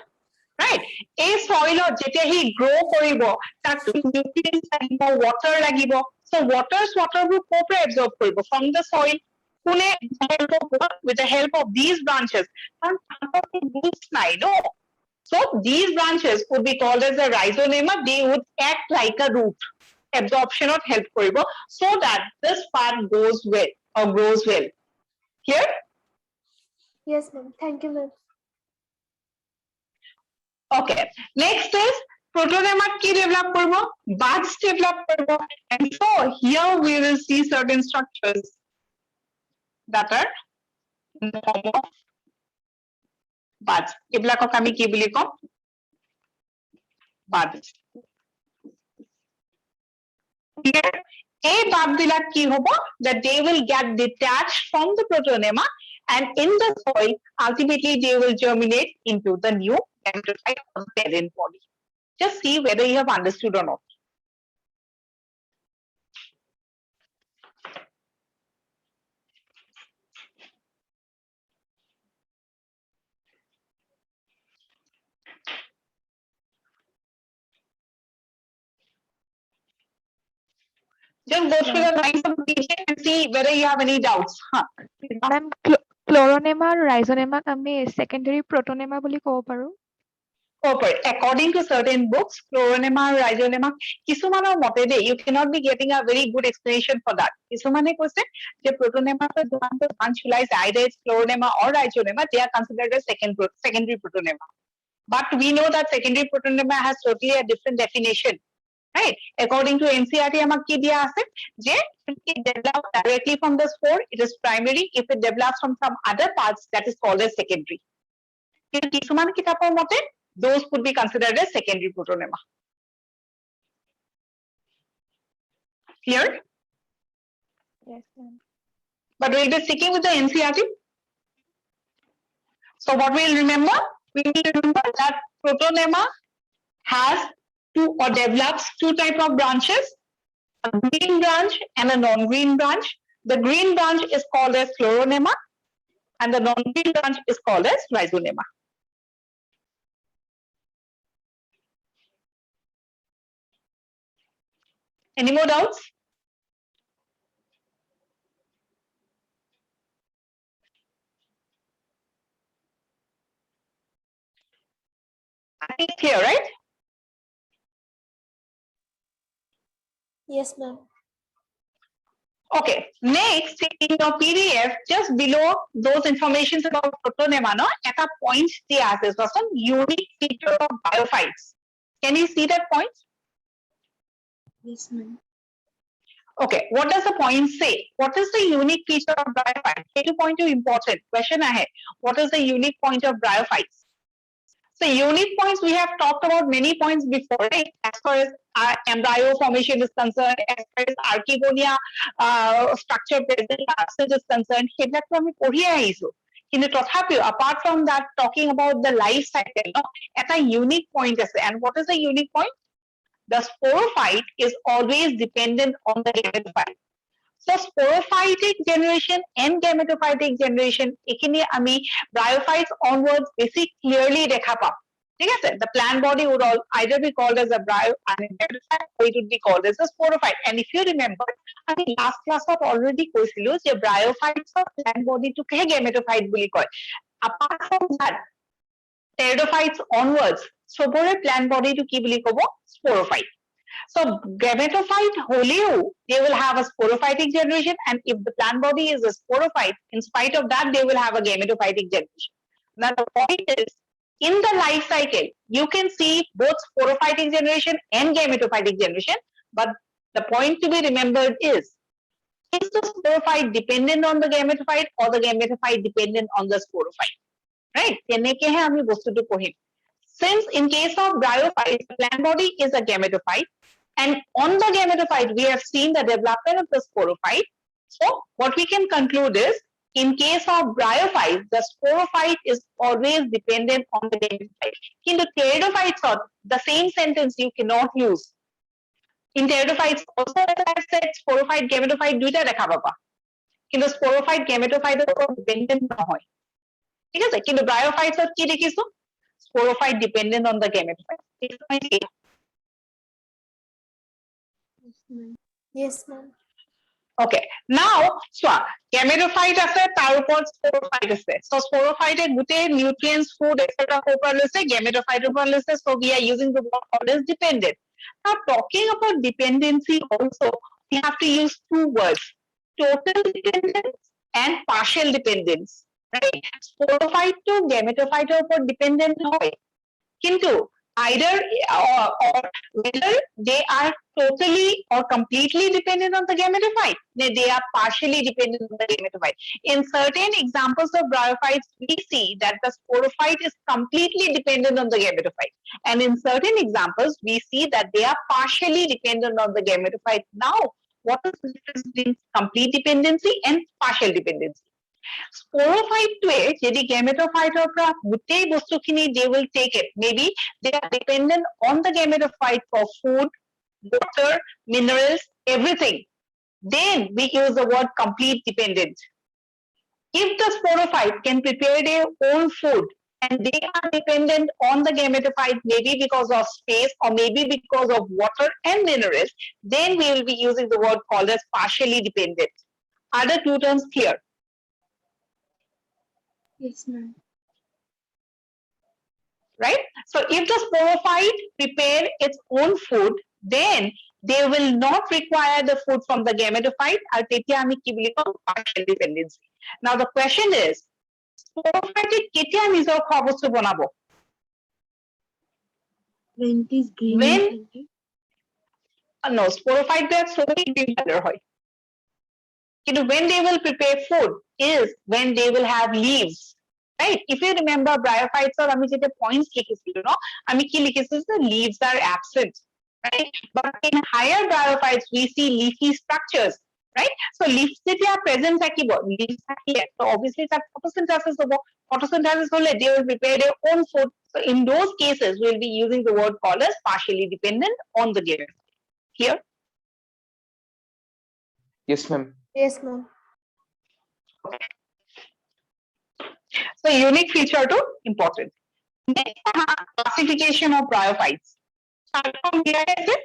right এই সইলত যেতিয়া হি গ্ৰো কৰিব তাক নিউট্ৰিয়েন্টছ লাগিব ওয়াটাৰ লাগিব সো ওয়াটাৰবোৰ ক'ৰ পৰা এবজৰ্ব কৰিব from the soil কোনে with the help of these branches কাৰণ তাহাঁতৰ roots নাই no so these branches would be called as a rhizonema they would act like a root absorption of help কৰিব so that this part goes well or grows well clear Yes, ma'am. Thank you, ma'am. Okay. Next is protonema ki develop korbo, buds develop korbo, and so here we will see certain structures that are in the form of buds. Ebilakok ami ki buli kom? Buds. Here, a bud bilak ki hobo that they will get detached from the protonema and in the soil ultimately they will germinate into the new gametophyte or parent body. Just see whether you have understood or not. Just go through the lines of teaching and see whether you have any doubts. Huh. Ma'am, ক্লোৰোনেমা আৰু ৰাইজনেমাক আমি secondary প্ৰটোনেমা বুলি ক'ব পাৰো According to certain books, chloronema and rhizonema, কিছুমানৰ মতে দেই, you cannot be getting a very good explanation for that. কিছুমানে কৈছে যে protonema branch lies either it's chloronema or rhizonema, they are considered as secondary protonema. But we know that secondary protonema has totally a different definition. Right? According to NCERT, আমাক কি দিয়া আছে যে it develops directly from the spore, it is primary. If it develops from some other parts, that is called as secondary. কিন্তু কিছুমান কিতাপৰ মতে those could be considered as secondary protonema. Clear? Yes, ma'am. But we'll be sticking with the NCERT. So what we'll remember? We will remember that protonema has two or develops two types of branches, a green branch and a non-green branch. The green branch is called as chloronema and the non-green branch is called as rhizonema. Any more doubts? I think clear, right? Yes, ma'am. Okay, next in your PDF, just below those informations about protonema, no, at a point they ask this was some unique feature of biophytes. Can you see that point? Yes, ma'am. Okay, what does the point say? What is the unique feature of bryophytes? Take point to important question ahead. What is the unique point of bryophytes? So unique points, we have talked about many points before, right? As far as embryo formation is concerned, as far as archegonia structure present absent is concerned, সেইবিলাকটো আমি পঢ়ি আহিছো। কিন্তু তথাপিও apart from that, talking about the life cycle, no, এটা unique point আছে. And what is the unique point? The sporophyte is always dependent on the gametophyte. So sporophytic generation and gametophytic generation, এখিনি আমি bryophytes onwards basic clearly দেখা পাম। ঠিক আছে? The plant body would either be called as a bryo and or it would be called as a sporophyte. And if you remember, আমি last class already কৈছিলো যে bryophytes of plant body টুকহে gametophyte বুলি কয়। Apart from that, pteridophytes onwards, চবৰে plant body to কি বুলি কব? Sporophyte. So gametophyte holeu, they will have a sporophytic generation, and if the plant body is a sporophyte, in spite of that, they will have a gametophytic generation. Now the point is, in the life cycle, you can see both sporophytic generation and gametophytic generation, but the point to be remembered is the sporophyte dependent on the gametophyte or the gametophyte dependent on the sporophyte? Right? তেনেকেহে আমি বস্তুটো পঢ়িম। Since in case of bryophyte, the plant body is a gametophyte, And on the gametophyte, we have seen the development of the sporophyte. So what we can conclude is, in case of bryophytes, the sporophyte is always dependent on the gametophyte. In the pteridophytes, the same sentence you cannot use. In pteridophytes also, as I said, sporophyte, gametophyte, দুইটা দেখা পাবা। কিন্তু sporophyte, gametophyte উপর dependent নহয়। ঠিক আছে? কিন্তু bryophytes কি দেখিছো? Sporophyte dependent on the gametophyte. Yes, ma'am. Yes, ma'am. Okay, now চোৱা gametophyte আছে তাৰ ওপৰত sporophyte আছে, so sporophyte গোটেই nutrients food etc ক'ৰ পৰা লৈছে gametophyte ৰ পৰা লৈছে, so we are using the word called as dependent. Now talking about dependency also, we have to use two words, total dependence and partial dependence, right? Sporophyte to gametophyte ৰ ওপৰত dependent নহয়, কিন্তু either or whether they are totally or completely dependent on the gametophyte, they are partially dependent on the gametophyte. In certain examples of bryophytes, we see that the sporophyte is completely dependent on the gametophyte, and in certain examples, we see that they are partially dependent on the gametophyte. Now, what is the difference between complete dependency and partial dependency? Sporophyte to যদি gametophyte ৰ পৰা গোটেই বস্তুখিনি they will take it, maybe they are dependent on the gametophyte for food, water, minerals, everything, then we use the word complete dependent. If the sporophyte can prepare their own food and they are dependent on the gametophyte, maybe because of space or maybe because of water and minerals, then we will be using the word called as partially dependent. Are the two terms clear? Yes, ma'am. Right? So if the sporophyte prepare its own food, then they will not require the food from the gametophyte, and তেতিয়া আমি কি বুলি কওঁ? Partial dependency. Now the question is, sporophyte কেতিয়া নিজৰ খোৱা বস্তু বনাব? When it is green When- in color. No, sporophyte black solely green color হয়। কিন্তু when they will prepare food is when they will have leaves, right? If you remember bryophytes or আমি যেটা points লিখিছিলো ন, আমি কি লিখিছিলো? The leaves are absent, right? But in higher bryophytes we see leafy structures, right? So leaves যেতিয়া present থাকিব, leaves থাকিলে, so obviously that photosynthesis হ'ব, photosynthesis হ'লে they will prepare their own food. So in those cases we will be using the word called as partially dependent on the gametophyte. Here. Yes, ma'am. Yes, ma'am. So unique feature to important. Next, classification of bryophytes. Start from here, is it?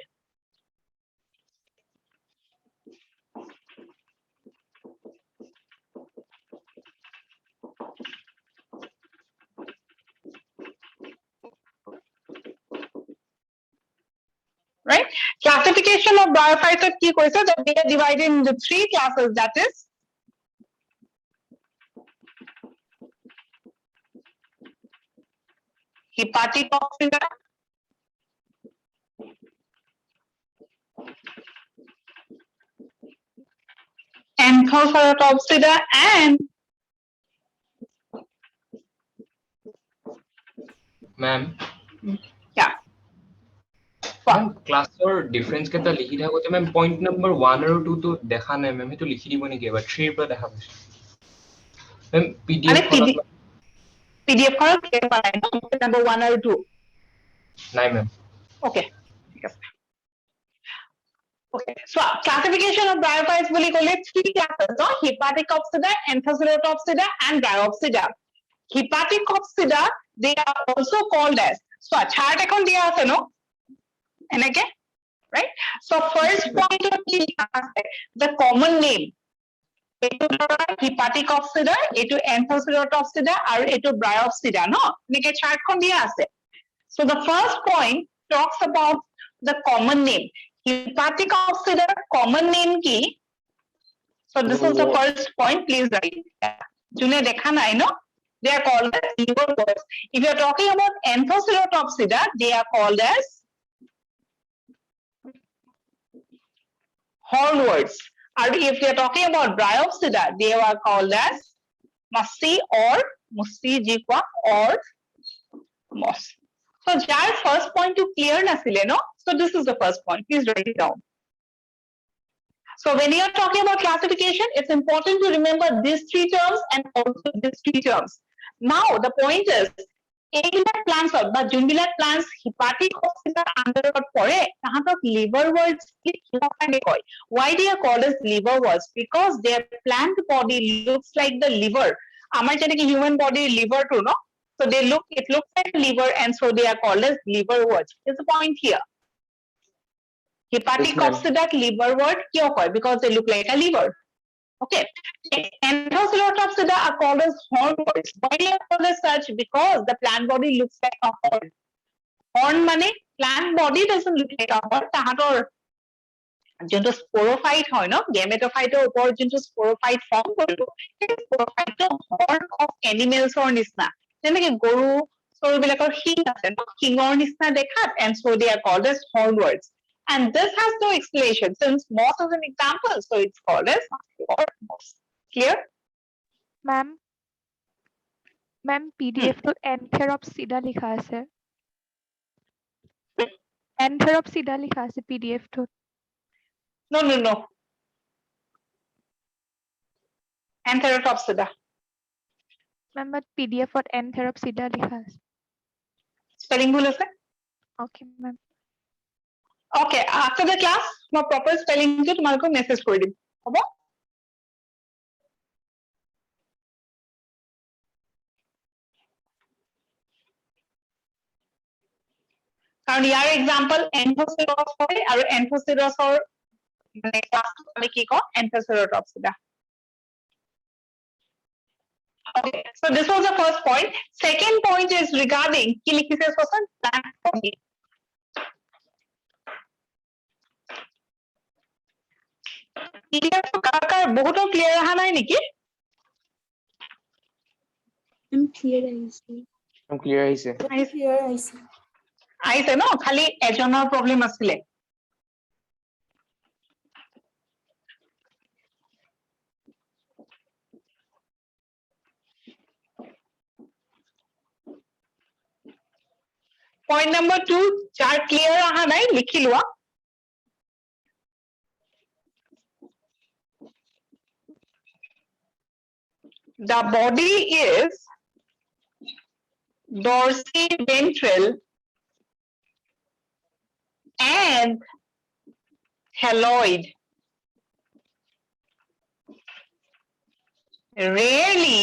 Right? Classification of bryophytes are key questions that they are divided into three classes, that is Hepatococcidia, Anthoceratopsida, and Ma'am. yeah. Ma'am, classৰ difference কেইটা লিখি থাকোতে ma'am point number 1 আৰু 2 তো দেখা নাই ma'am, সেইটো লিখি দিব নেকি এবাৰ? 3 ৰ পৰা দেখা পাইছো। Ma'am, PDF খনত PDF খনত clear কৰা নাই ন? Number 1 আৰু 2. নাই ma'am। Okay. Okay. So classification of bryophytes বুলি ক'লে three classes, no? Hepatococcidia, Anthoceratopsida, and Bryopsida. Hepatococcidia, they are also called as. So chart এখন দিয়া আছে ন? এনেকে, right? So first point of the common name. এইটো Hepatococcidia, এইটো Anthoceratopsida, আৰু এইটো Bryopsida, no? এনেকে chart খন দিয়া আছে. So the first point talks about the common name. Hepatococcidia common name ki? So this is the first point, please write. June dekha nai, no? They are called as liver words. If you are talking about Anthoceratopsida, they are called as hornwords. And if you are talking about Bryopsida, they are called as musci or musci jikwa or moss. So jar first point to clear nasile, no? So this is the first point. Please write it down. So when you are talking about classification, it's important to remember these three terms and also these three terms. Now the point is, এইবিলাক plants বা যোনবিলাক plants hepatic hospital under পৰে তাহাঁতক liverworts কিহৰ কাৰণে কয়? Why they are called as liverworts? Because their plant body looks like the liver. আমাৰ যেনেকে human body liver to, no? So it looks like liver, and so they are called as liverworts. Here's the point here. Hepatic Yes, ma'am. copsidae liverwort কিয় কয়? Because they look like a liver. Okay. Anthocerotopsida are called as hornworts. Why they are called as such? Because the plant body looks like a horn. Horn মানে plant body doesn't look like a horn. তাহাঁতৰ যোনটো sporophyte হয়, no? Gametophyte ওপৰত যোনটো sporophyte form কৰিব, সেই sporophyte horn of animals or নিচিনা। যেনেকে গৰু চৰুবিলাকৰ শিং আছে, শিঙৰ নিচিনা দেখাত, and so they are called as hornworts. And this has no explanation. Since moss is an example, so it's called as moss. Clear? Ma'am, PDF টোত Antheropsida লিখা আছে। Antheropsida লিখা আছে PDF টোত। No. Antherotopsida. Ma'am, but PDF ত Antheropsida লিখা আছে। Spelling ভুল আছে? Okay, ma'am. Okay, after the class, মই proper spelling টো তোমালোকক message কৰি দিম। হ'ব? কাৰণ ইয়াৰ example Anthoceros হয় আৰু Anthocerosৰ মানে class আমি কি কওঁ? Anthocerotopsida. Okay, so this was the first point. Second point is regarding কি লিখিছে চোৱাচোন? Plant body. বহুতো ক্লিয়াৰ অহা নাই নেকি? I'm clear, আহিছে। Clear আহিছে। Clear আহিছে। আহিছে ন? খালি এজনৰ প্ৰব্লেম আছিলে। Point number 2, যাৰ clear অহা নাই লিখি লোৱা। The body is dorsiventral and haloid. Rarely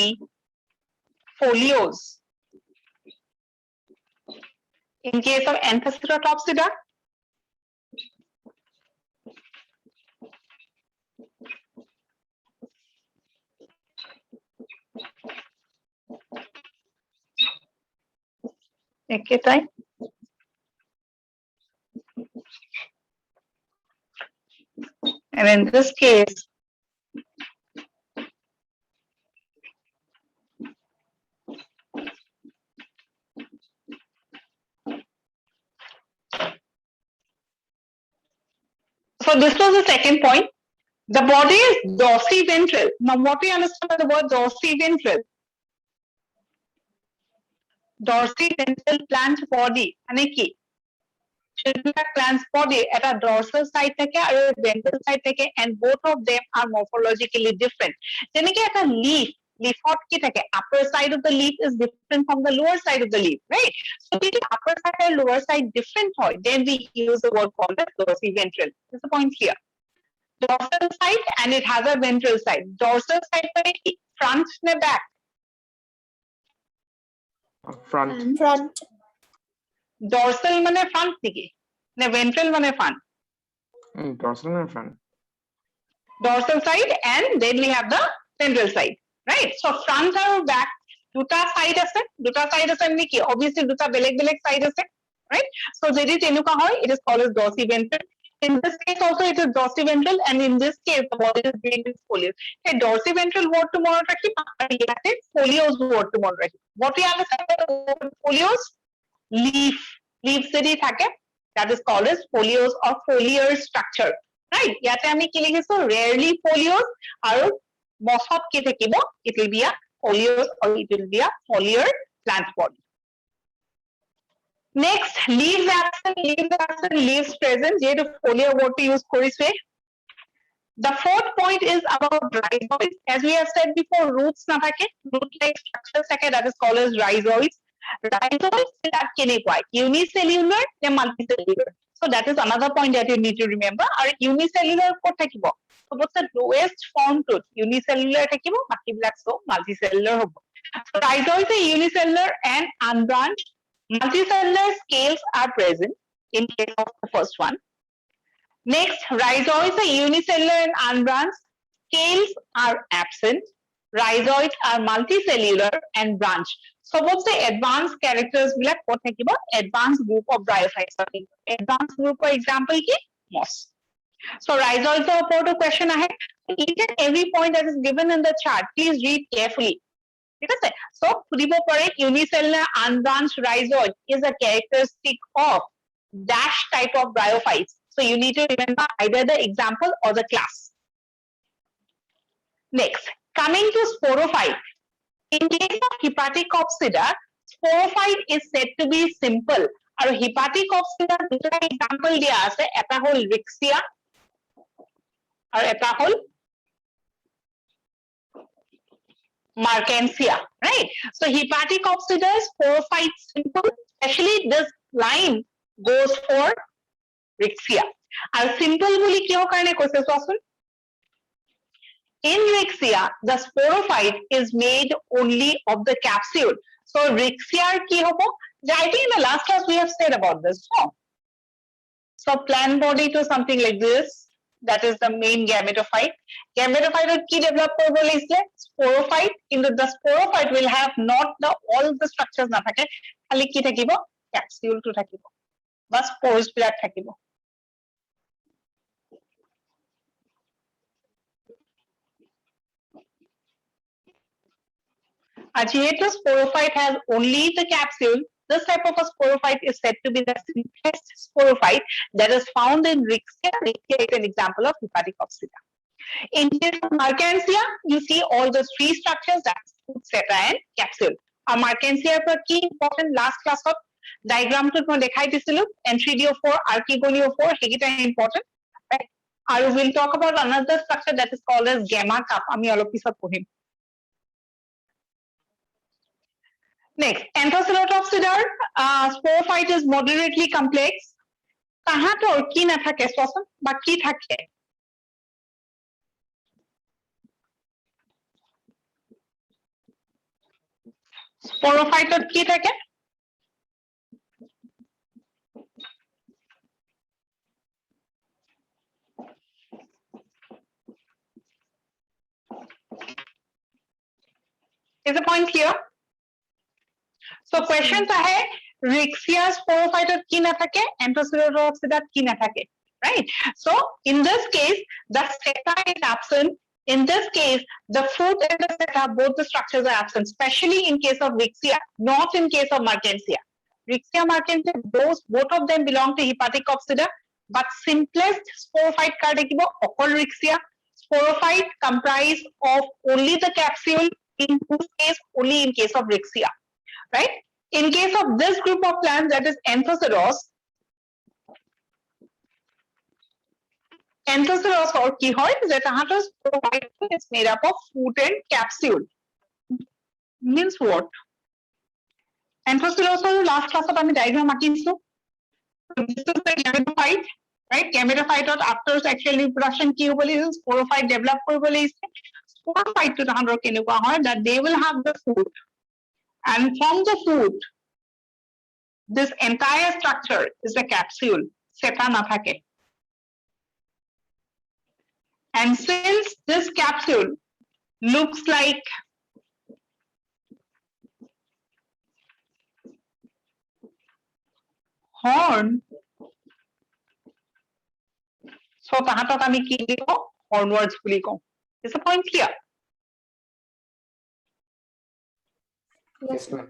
foliose. In case of Anthocerotopsida, একেটাই। And in this case, so this was the second point. The body is dorsiventral. Now, what do you understand by the word dorsiventral? Dorsiventral plant body মানে কি? Plant body at a dorsal side থাকে আৰু ventral side থাকে, and both of them are morphologically different. যেনেকে এটা leaf, leafত কি থাকে? Upper side of the leaf is different from the lower side of the leaf, right? So if the upper side and lower side different হয়, then we use the word called as dorsiventral. That's the point here. Dorsal side and it has a ventral side. Dorsal side মানে কি? Front ne back? Front. Front. Dorsal মানে front নেকি? নে ventral মানে front? Dorsal and front. Dorsal side and then we have the ventral side, right? So front আৰু back দুটা side আছে মানে কি? Obviously দুটা বেলেগ side আছে, right? So যদি তেনেকুৱা হয়, it is called as dorsiventral. In this case also it is dorsiventral, and in this case the body is being foliose. Hey, dorsiventral word to মনত ৰাখিম আৰু ইয়াতে foliose word to মনত ৰাখিম. What we understand by the word foliose? Leaves যদি থাকে, that is called as foliose or foliar structure, right? ইয়াতে আমি কি লিখিছো? Rarely foliose আৰু mossত কি থাকিব? It will be a foliose or it will be a foliar plant body. Next, leaves absent, leaves present. যেহেতু folio word to use কৰিছে. The fourth point is about rhizoids. As we have said before, roots নাথাকে, root-like structures থাকে, that is called as rhizoids. Rhizoids বিলাক কেনেকুৱা? Unicellular নে multicellular? So that is another point that you need to remember. আৰু unicellular ক'ত থাকিব? So what's the lowest form to unicellular থাকিব, বাকিবিলাক so multicellular হ'ব. So rhizoids are unicellular and unbranched. Multicellular scales are present in case of the first one. Next, rhizoids are unicellular and unbranched. Scales are absent. Rhizoids are multicellular and branched. So what's the advanced characters বিলাক ক'ত থাকিব? Advanced group of bryophytes থাকিব. Advanced group for example কি? Moss. So rhizoids are ওপৰতো question আহে. Each and every point that is given in the chart, please read carefully. ঠিক আছে? So সুধিব পাৰে unicellular unbranched rhizoid is a characteristic of dash type of bryophytes. So you need to remember either the example or the class. Next, coming to sporophyte. In case of Hepaticopsida, sporophyte is said to be simple. আৰু Hepaticopsida দুটা example দিয়া আছে, এটা হ'ল Rixia আৰু এটা হ'ল Markensia, right? So Hepaticopsida sporophyte simple, especially this line goes for Rixia. And simple বুলি কিহৰ কাৰণে কৈছে চোৱাচোন? In Rixia, the sporophyte is made only of the capsule. So Rixia কি হ'ব? I think in the last class we have said about this. So plant body to something like this. That is the main gametophyte. Gametophyte কি develop কৰিব লাগিছিলে? Sporophyte. কিন্তু the sporophyte will have not all the structures নাথাকে, খালি কি থাকিব? Capsule টো থাকিব বা spores বিলাক থাকিব. যেহেতু sporophyte has only the capsule, this type of a sporophyte is said to be the simplest sporophyte that is found in Rixia. Rixia is an example of Hepaticopsida. In case of Markensia, you see all the three structures, that's fruit, seta, and capsule. Markensia for key important last class of diagram to dekhai disilu, Entridio4, Archegolio4, hegita important. Right? I will talk about another structure that is called as gamma cup. Ami all of this up him. Next, Anthocerotopsida, sporophyte is moderately complex. Tahator ki na thake soson, ba ki thake. Sporophyte ki thake? Is the point clear? So questions ahe, Rixia sporophyte ki na thake, Anthocerotopsida ki na thake, right? So in this case, the seta is absent. In this case, the fruit and the seta, both the structures are absent, especially in case of Rixia, not in case of Markensia. Rixia, Markensia, both of them belong to Hepaticopsida, but simplest sporophyte ka dekhibo, okol Rixia. Sporophyte comprise of only the capsule, in whose case, only in case of Rixia. Right? In case of this group of plants, that is Anthoceros, or ki hoy je tahator sporophyte is made up of fruit and capsule. Means what? Anthoceros last class of ami diagram akinsu. This is the gametophyte, right? Gametophyte after sexual reproduction ki hobole is sporophyte develop koribole is sporophyte to tahator kenekwa hoy that they will have the fruit. And from the fruit, this entire structure is the capsule, seta na thake. And since this capsule looks like horn, so tahatot ami ki liko hornwords buli ko. Is the point clear? Yes, ma'am.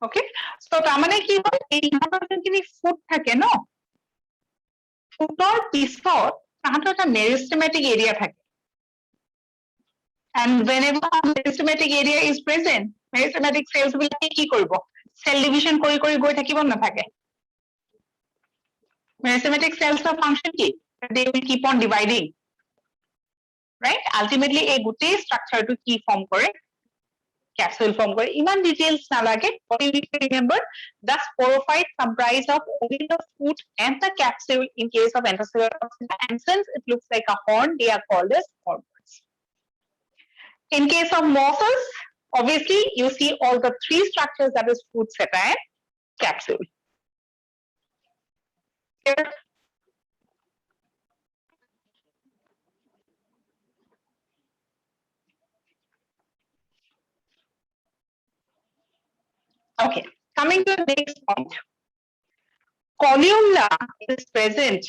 Okay, so tamane ki hoy ei tahator joni foot thake no, footor pisot tahator eta meristematic area thake. And whenever meristematic area is present, মেৰিস্টেমেটিক cells বিলাকে কি কৰিব cell division কৰি গৈ থাকিব নাথাকে মেৰিস্টেমেটিক cells ৰ function কি they will keep on dividing right ultimately এই গোটেই structure টো কি form কৰে capsule form করে ইমান details নালাগে what you need to remember the sporophyte comprised of only the foot and the capsule in case of endocellular toxin and since it looks like a horn they are called as hormones in case of mosses obviously you see all the three structures that is foot seta and capsule here okay coming to the next point columella is present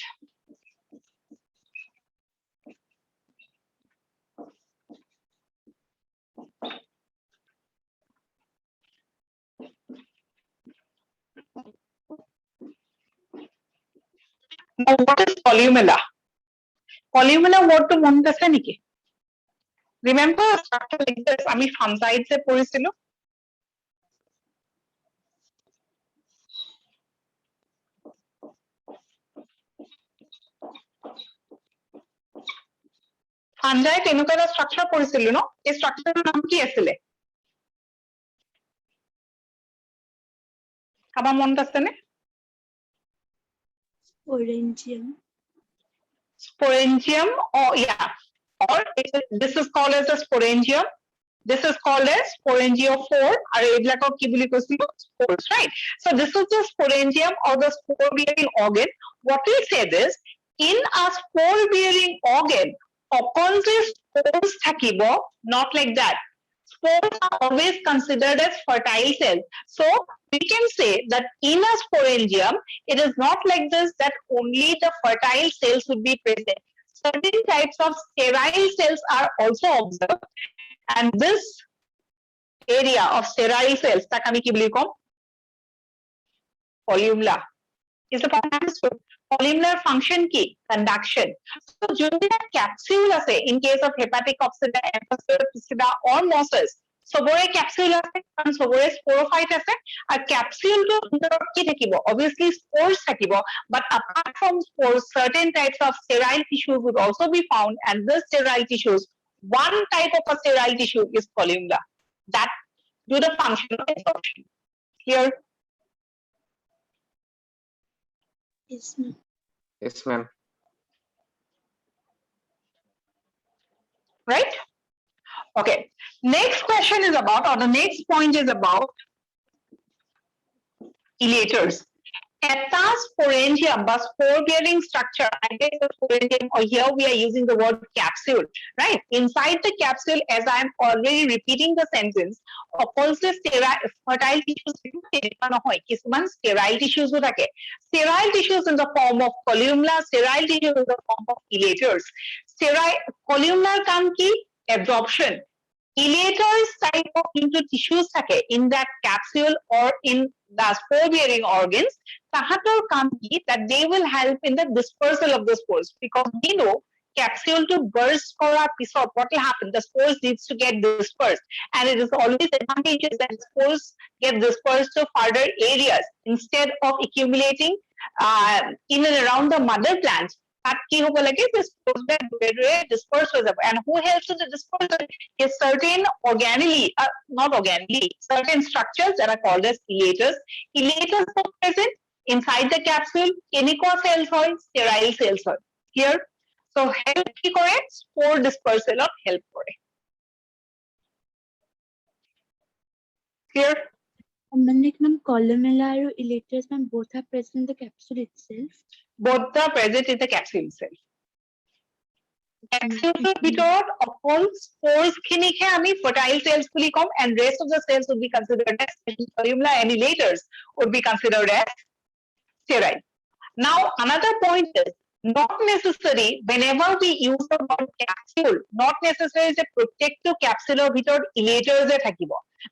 now what is columella columella word to মনত আছে নেকি remember structure like this আমি fungites এ পঢ়িছিলো fungi তেনেকুৱা এটা structure পঢ়িছিলো ন এই structureৰ নাম কি আছিলে কাবা মনত আছে নে Sporangium. sporangium or yeah or this is called as a sporangium this is called as sporangiophore আৰু এইবিলাকক কি বুলি কৈছিলো spores right so this is the sporangium or the spore bearing organ what we say this in a spore bearing organ অকল যে spores থাকিব not like that spores are always considered as fertile cells so we can say that in a sporangium it is not like this that only the fertile cells would be present certain types of sterile cells are also observed and this area of sterile cells tak ami ki boli kom columella is the columnar function ki conduction so jodi capsule ase in case of hepatic oxida emphysema or mosses sobore capsule ase karon sobore sporophyte ase and capsule to under ki thakibo obviously spores thakibo but apart from spores certain types of sterile tissues would also be found and this sterile tissues one type of a sterile tissue is columella that do the function of absorption here Yes, ma'am. Yes, ma'am. right okay next question is about or the next point is about elaters eta sporangium but spore bearing structure I guess the sporangium or here we are using the word capsule right inside the capsule as I am already repeating the sentence opposite sterile fertile tissues নহয় কিছুমান sterile tissues ও থাকে sterile tissues in the form of columella sterile tissues in the form of elaters sterile columnar কাম কি absorption elaters type of into tissues থাকে in that capsule or in the spore bearing organs tahator kam ki that they will help in the dispersal of the spores because we know capsule to burst kora pisot what will happen the spores needs to get dispersed and it is always advantageous that spores get dispersed to further areas instead of accumulating in and around the mother plant তাত কি হ'ব লাগে যে spores disperse হৈ যাব and who helps in the dispersal is certain organelle not organelle certain structures that are called as elaters elaters are present inside the capsule কেনেকুৱা cells হয় sterile cells হয় clear so help কি কৰে spore dispersal of help কৰে clear Like, ma'am, columella or elaters, ma'am, both are present in the capsule itself. both are present in the capsule itself capsule ভিতৰত অকল spores খিনিকহে আমি fertile cells bully com and rest of the cells would be considered as columella and elaters would be considered as sterile now another point is not necessary whenever we use the word capsule not necessary যে প্ৰত্যেকটো capsuleৰ ভিতৰত elaters এ থাকিব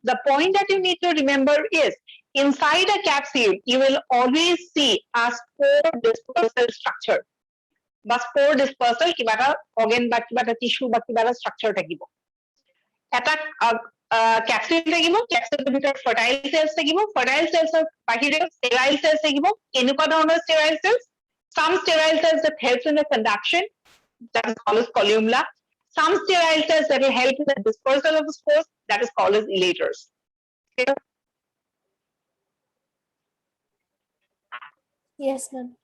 the point that you need to remember is inside a capsule you will always see a spore dispersal structure বা spore dispersal কিবা এটা organ বা কিবা এটা tissue বা কিবা এটা structure থাকিব এটা capsule থাকিব capsule ভিতৰত fertile cells থাকিব fertile cells বাহিৰে sterile cells থাকিব কেনেকুৱা ধৰণৰ sterile cells some sterile cells that helps in the conduction that is called as columella some sterile cells that will help in the dispersal of the spores that is called as elaters. Clear? Yes, ma'am.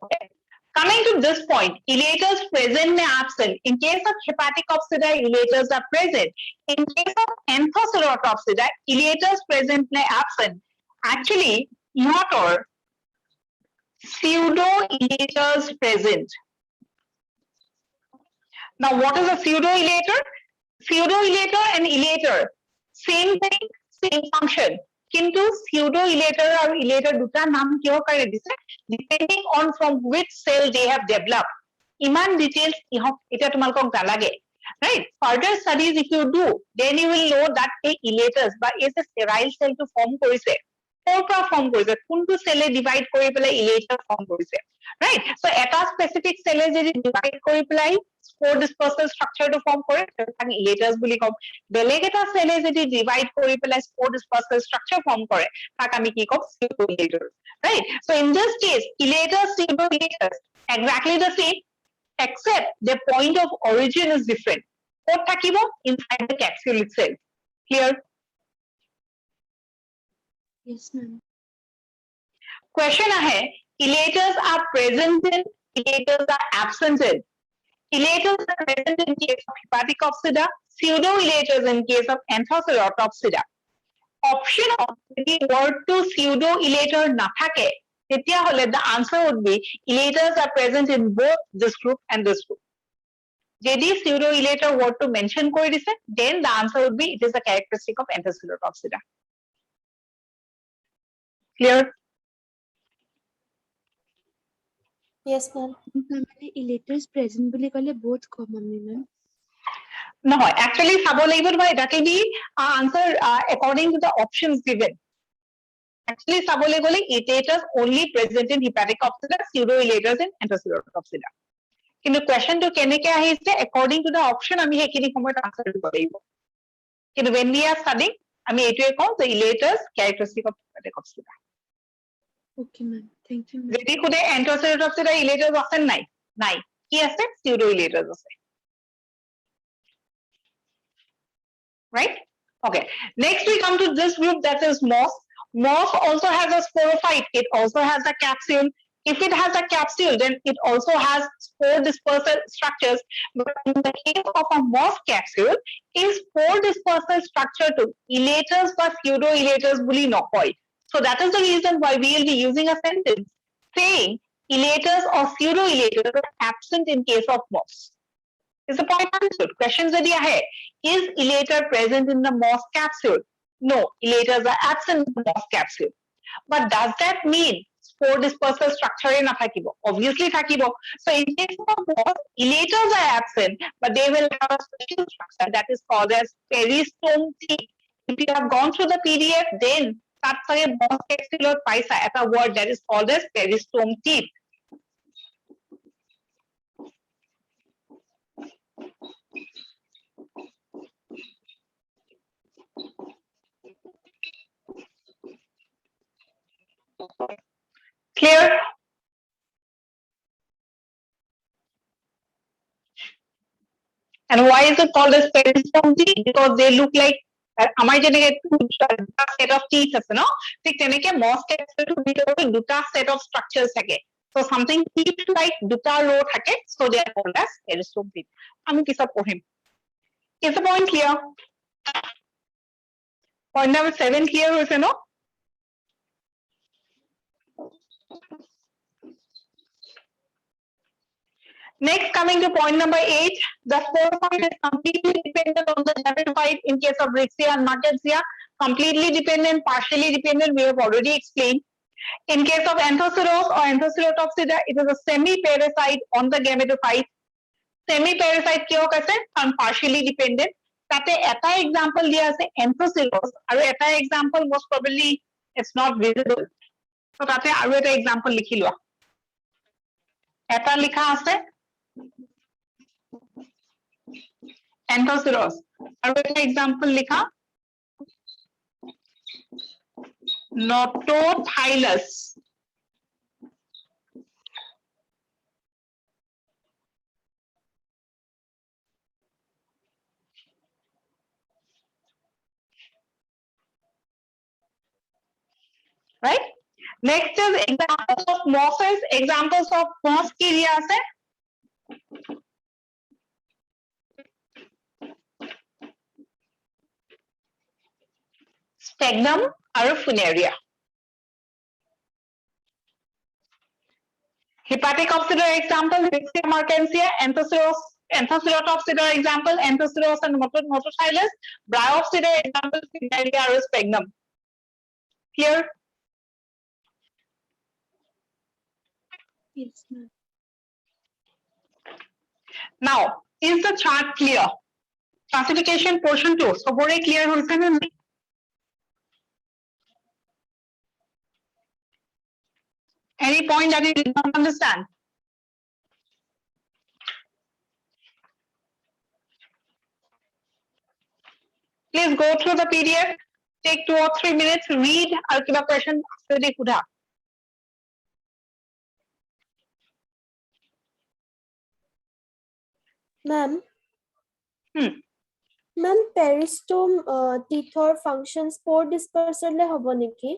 Okay. Coming to this point, elaters present may absent. In case of hepatic opsida, elaters are present. In case of anthoceratopsida, elaters present may absent. Actually, ihotor pseudo-elaters present. Now, what is a pseudo-elater? Pseudo-elater and elater, same thing, same function. Kintu pseudo-elater or elater duta naam kyo kare dise depending on from which cell they have developed. Iman details eta tumalok nalage. Right? Further studies if you do, then you will know that a elaters ba is a sterile cell to form korise. Form korise. Kuntu cell divide kori pelai elater form korise. Right? So eta specific cell jodi divide kori pelai spore dispersal structure to form kore and elaters বুলি কম বেলেগ এটা cell যদি divide কৰি পেলাই spore dispersal structure form কৰে তাক আমি কি কম pseudo-elater right so in this case elaters pseudo-elaters exactly the same except the point of origin is different ক'ত থাকিব inside the capsule itself clear Yes, ma'am. question ahe elaters are present in elaters are absent in elaters are present in case of hepatic opsida, pseudo-elaters in case of anthoceratopsida. Option of the word to pseudo-elater nathake, the answer would be elaters are present in both this group and this group. Jedi pseudo-elater word to mention kori dise, then the answer would be it is a characteristic of anthoceratopsida. Clear? Yes, ma'am. মানে elaters present বুলি ক'লে both কম আমি ma'am. নহয় actually চাব লাগিব তোমাৰ এটাকে দি answer according to the options given actually চাবলৈ গ'লে elaters only present in hepatic opsida pseudo-elaters in anthoceratopsida কিন্তু question to কেনেকে আহিছে according to the option আমি হেখিনি সময়ত answer দিব লাগিব কিন্তু when we are studying আমি এটোৱে কওঁ যে elaters characteristic of hepatic opsida Okay, ma'am. Thank you, ma'am. যদি খুদে anthoceratopsida elaters আছে নাই নাই কি আছে pseudo-elaters আছে right okay next we come to this group that is moss moss also has a sporophyte it also has a capsule if it has a capsule then it also has spore dispersal structures but in the case of a moss capsule is spore dispersal structure to elaters বা pseudo-elaters বুলি নকয় so that is the reason why we will be using a sentence saying elaters or pseudo-elaters are absent in case of moss is the point understood questions যদি আহে is elater present in the moss capsule no elaters are absent in the moss capsule but does that mean spore dispersal structure na thakibo obviously thakibo so in case of moss elaters are absent but they will have a special structure that is called as peristome tip if you have gone through the pdf then tat sage moss capsule paisa eta word that is called as peristome tip clear and why is it called as peristome teeth because they look like আমাৰ যেনেকে দুটা set of teeth আছে ন ঠিক তেনেকে moss capsule ভিতৰত দুটা set of structures থাকে so something teeth like দুটা row থাকে so they are called as peristome teeth আমি পিছত পঢ়িম is the point clear point number 7 clear হৈছে ন Next, coming to point number 8, the sporophyte is completely dependent on the gametophyte in case of Rixia and Martensia. Completely dependent, partially dependent, we have already explained. In case of Anthoceros or Anthoceratopsida, it is a semi-parasite on the gametophyte. Semi-parasite কিয় কৈছে? And partially dependent. তাতে এটা example দিয়া আছে Anthoceros আৰু এটা example most probably it's not visible. So তাতে আৰু এটা example লিখি লোৱা। এটা লিখা আছে Anthoceros আৰু এটা example লিখা notothymus right? Next is examples of mosses. Examples of moss কি দিয়া আছে? Sphagnum আৰু funaria. Hepatic opsider example, Vixia mercantia, Anthocerotopsider example, Anthoceros and Notothymus. Bryopsider example, funaria আৰু sphagnum. Here. Yes, ma'am. Now, is the chart clear? Classification portion 2. So, very clear হৈছে নে নাই? Any point that you did not understand? Please go through the PDF. Take 2 or 3 minutes. Read আৰু কিবা question আছে যদি সোধা. Ma'am. Hmm. Ma'am, peristome teethor function spore dispersal le hobo niki?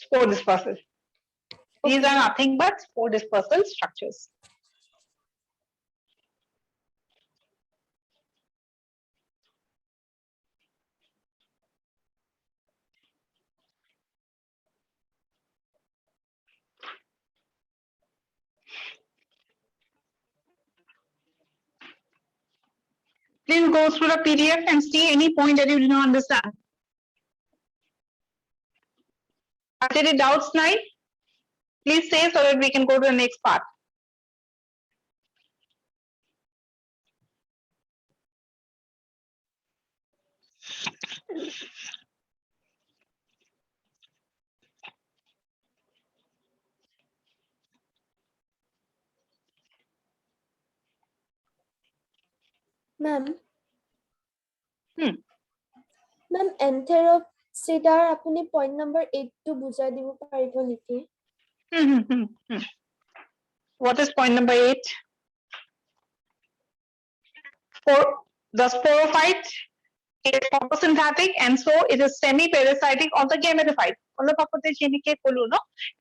Spore dispersal. These are nothing but spore dispersal structures. Please go through the PDF and see any point that you did not understand. Are there any doubts now? Please say so that we can go to the next part. Ma'am. Hmm. Ma'am, Anthocerotopsider apuni point number 8 to bujai dibo paribo niki? What is point number 8? The sporophyte is photosynthetic and so it is semi-parasitic of the gametophyte. অলপ আগতে যেনেকে কলো ন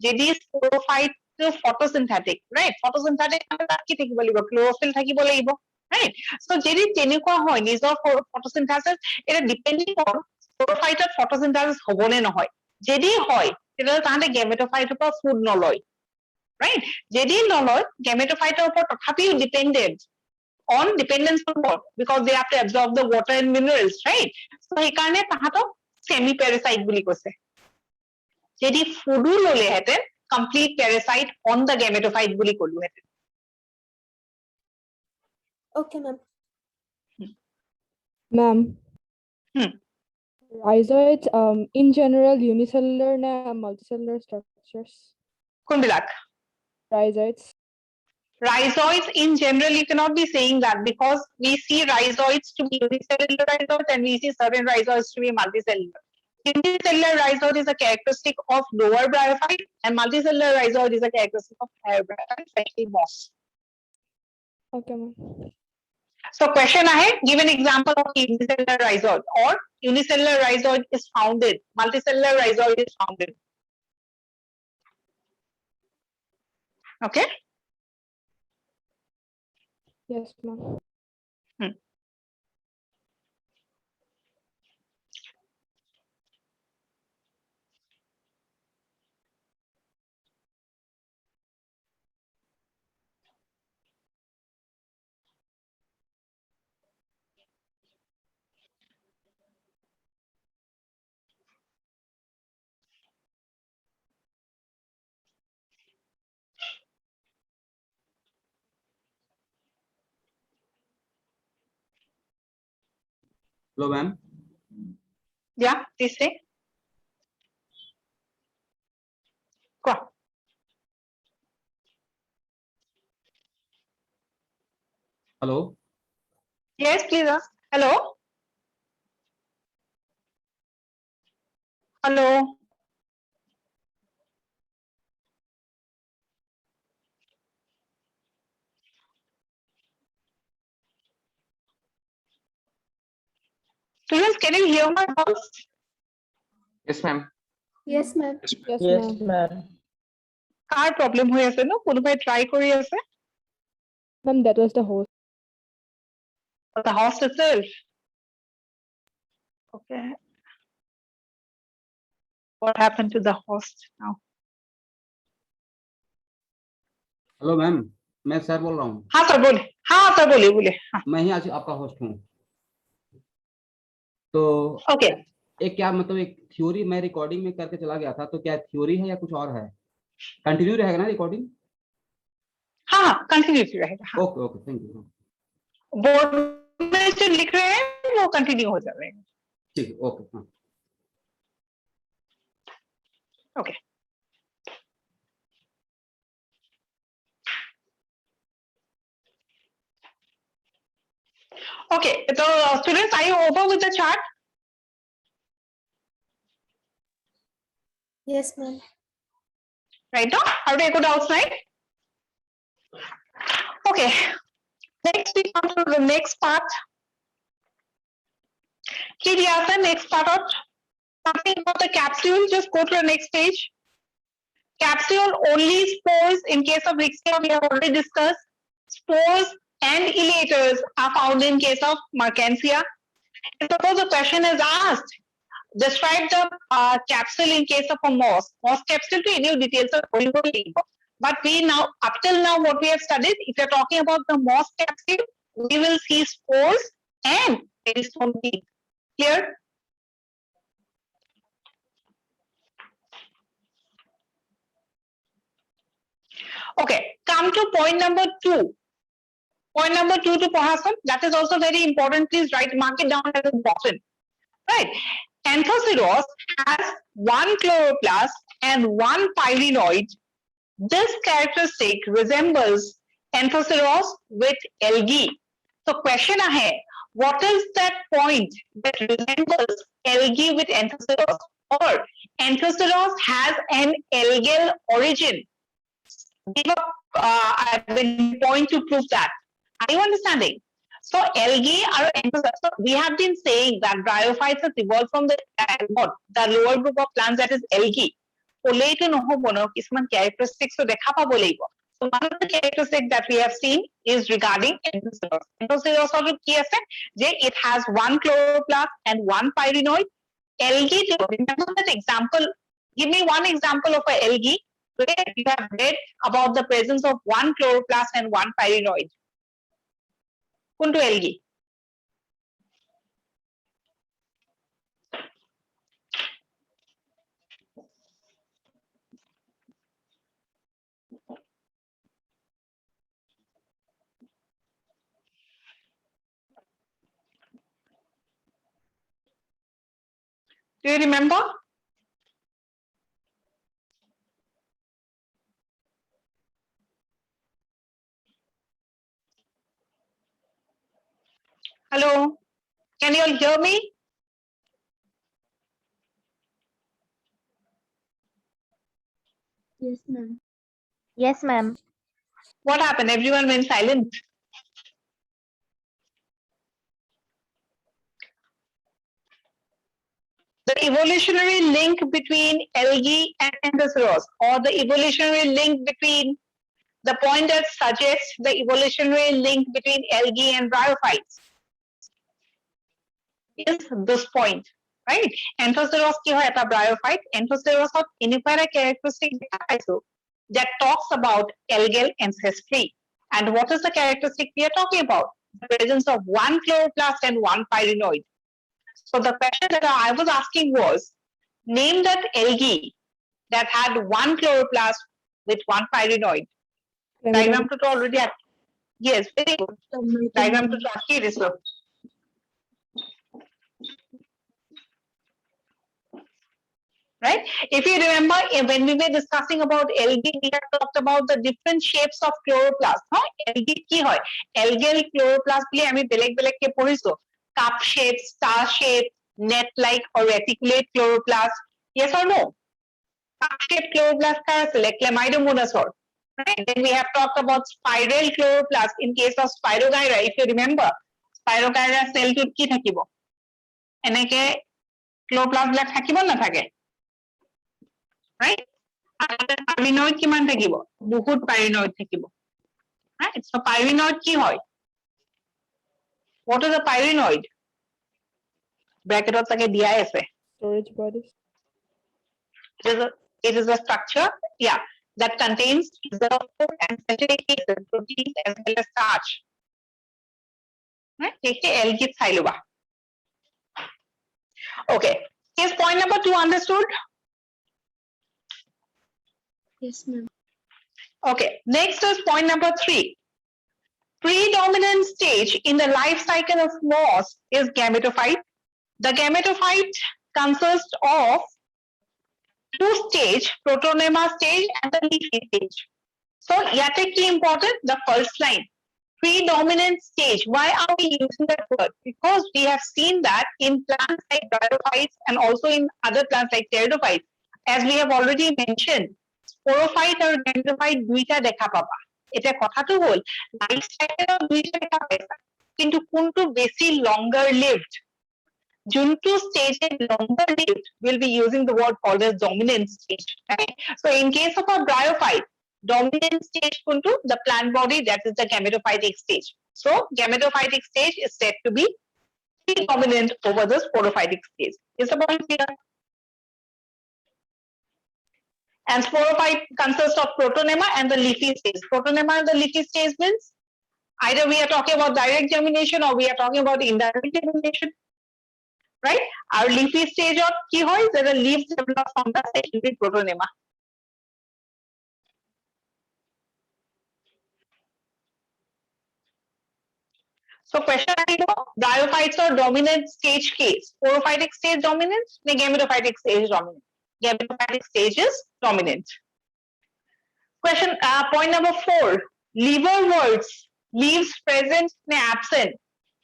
যদি sporophyte photosynthetic, right? Photosynthetic মানে তাত কি থাকিব লাগিব? Chlorophyll থাকিব লাগিব, right? So যদি তেনেকুৱা হয় নিজৰ photosynthesis, এটা depending on sporophyte photosynthesis হ'ব নে নহয়। যদি হয় তেতিয়াহ'লে তাহাঁতে gametophyte পৰা food নলয়, right? যদি নলয় gametophyte ওপৰত তথাপিও dependent on dependence on what? Because they have to absorb the water and minerals, right? So সেইকাৰণে তাহাঁতক semi parasite বুলি কৈছে। যদি ফুডো ললেহেঁতেন complete parasite on the gametophyte bully ক'লোহেঁতেন। Okay, ma'am. Ma'am. Rhizoids, in general, unicellular na multicellular structures. কোনবিলাক? Rhizoids. Rhizoids in general, you cannot be saying that because we see rhizoids to be unicellular rhizoids and we see certain rhizoids to be multicellular. Unicellular rhizoid is a characteristic of lower bryophyte and multicellular rhizoid is a characteristic of higher bryophyte, especially moss. Okay, ma'am. So question ahead, give an example of unicellular rhizoid or unicellular rhizoid is founded, multicellular rhizoid is founded. Okay? Yes, ma'am. Hello, ma'am. Yeah, please say. Go on. Hello. Yes, please ask. Hello. Hello. Students, can you hear my voice? Yes, ma'am. Yes, ma'am. Yes, ma'am. Car problem হৈ আছে ন কোনোবাই try কৰি আছে Ma'am, that was the host. the host itself. Okay. What happened to the host now? Hello ma'am, मैं sir बोल रहा हूँ. हाँ सर बोले हाँ सर बोले हाँ मैं ही आज आपका होस्ट हूँ. तो ओके एक क्या मतलब एक थ्योरी मैं रिकॉर्डिंग में करके चला गया था, तो क्या थ्योरी है या कुछ और है? कंटिन्यू रहेगा ना रिकॉर्डिंग? हाँ हाँ कंटिन्यू रहेगा okay okay, thank you. Board में जो लिख रहे हैं वो कंटिन्यू हो जा रहे हैं ठीक है, ओके. हाँ. Okay Okay, so students, are you over with the chart? Yes, ma'am. Right now, have you got doubts, right? Okay, next we come to the next part. Kiriasa, next part of something about the capsule. Just go to the next page. Capsule only spores in case of Rickettsia we have already discussed. Spores and elaters are found in case of Mercansia. And suppose the question is asked, describe the capsule in case of a moss. Moss capsule to any details of but we now, up till now, what we have studied, if you're talking about the moss capsule, we will see spores and peristome leaf. Clear? Okay, come to point number 2. Point number 2 to Pahasam, that is also very important. Please write, mark it down as important. Right. Anthoceros has one chloroplast and one pyrenoid. This characteristic resembles Anthoceros with algae. So question ahead, what is that point that resembles algae with Anthoceros, or Anthoceros has an algal origin? Give a point to prove that. Are you understanding? So algae are so we have been saying that bryophytes have evolved from the lower group of plants, that is algae. Oleito nohobo no kisman characteristics so dekha pabo lagibo. So one of the characteristics that we have seen is regarding Anthoceros. Anthoceros hoto ki ase je it has one chloroplast and one pyrenoid. Algae, remember that example? Give me one example of a algae where you have read about the presence of one chloroplast and one pyrenoid. Kuntu algae. Do you remember? Hello, can you all hear me? Yes, ma'am. Yes, ma'am. What happened? Everyone went silent. The evolutionary link between algae and Anthoceros, or the evolutionary link between the point that suggests the evolutionary link between algae and bryophytes is this point, right? Anthoceros ki hoy eta bryophyte. Anthoceros of inifera characteristic that talks about algal ancestry. And what is the characteristic we are talking about? The presence of one chloroplast and one pyrenoid. So the question that I was asking was, name that algae that had one chloroplast with one pyrenoid. Diagram to already. Yes, very good. Diagram to here is so. Right? If you remember, when we were discussing about algae, we had talked about the different shapes of chloroplast. Huh? Algae ki hoy? Algal chloroplast bile ami beleg ke poriso. Cup shape, star shape, net-like or reticulate chloroplast, Yes or no? Chloroplast ka asile Chlamydomonas. Right? Then we have talked about spiral chloroplast in case of Spirogyra. If you remember, Spirogyra cell to ki thakibo. Eneke chloroplast বিলাক থাকিব না থাকে? Right? Pyrenoid কিমান থাকিব? বহুত pyrenoid থাকিব. Right? So pyrenoid কি হয়? What is a pyrenoid? Bracket থাকে দিয়াই আছে. Storage bodies. It is a structure, yeah, that contains reservoir and saturated cases, proteins as well as starch. Right? Take the L kit siluba. Okay. Is point number 2 understood? Yes, ma'am. Okay. Next is point number 3. Predominant stage in the life cycle of moss is gametophyte. The gametophyte consists of 2 stage, protonema stage and the leafy stage. So, yate ki important? The first line. Predominant stage. Why are we using that word? Because we have seen that in plants like bryophytes and also in other plants like pteridophytes. As we have already mentioned, sporophyte or gametophyte duita dekha paba. Eta kotha to hol life cycle of duita dekha paisa. Kintu kuntu besi longer lived. Juntu stage longer lived will be using the word called as dominant stage. Right? So in case of a bryophyte, dominant stage kuntu the plant body, that is the gametophytic stage. So gametophytic stage is said to be predominant over the sporophytic stage. Is the point clear? And sporophyte consists of protonema and the leafy stage. Protonema and the leafy stage means either we are talking about direct germination or we are talking about indirect germination. Right? Our leafy stage of ki hoy that the leaves develop from the secondary protonema. So question bryophytes or dominant stage case. Sporophytic stage dominant, the gametophytic stage dominant. Gametophytic stage is dominant. Question point number 4. Liverworts, leaves present ne absent.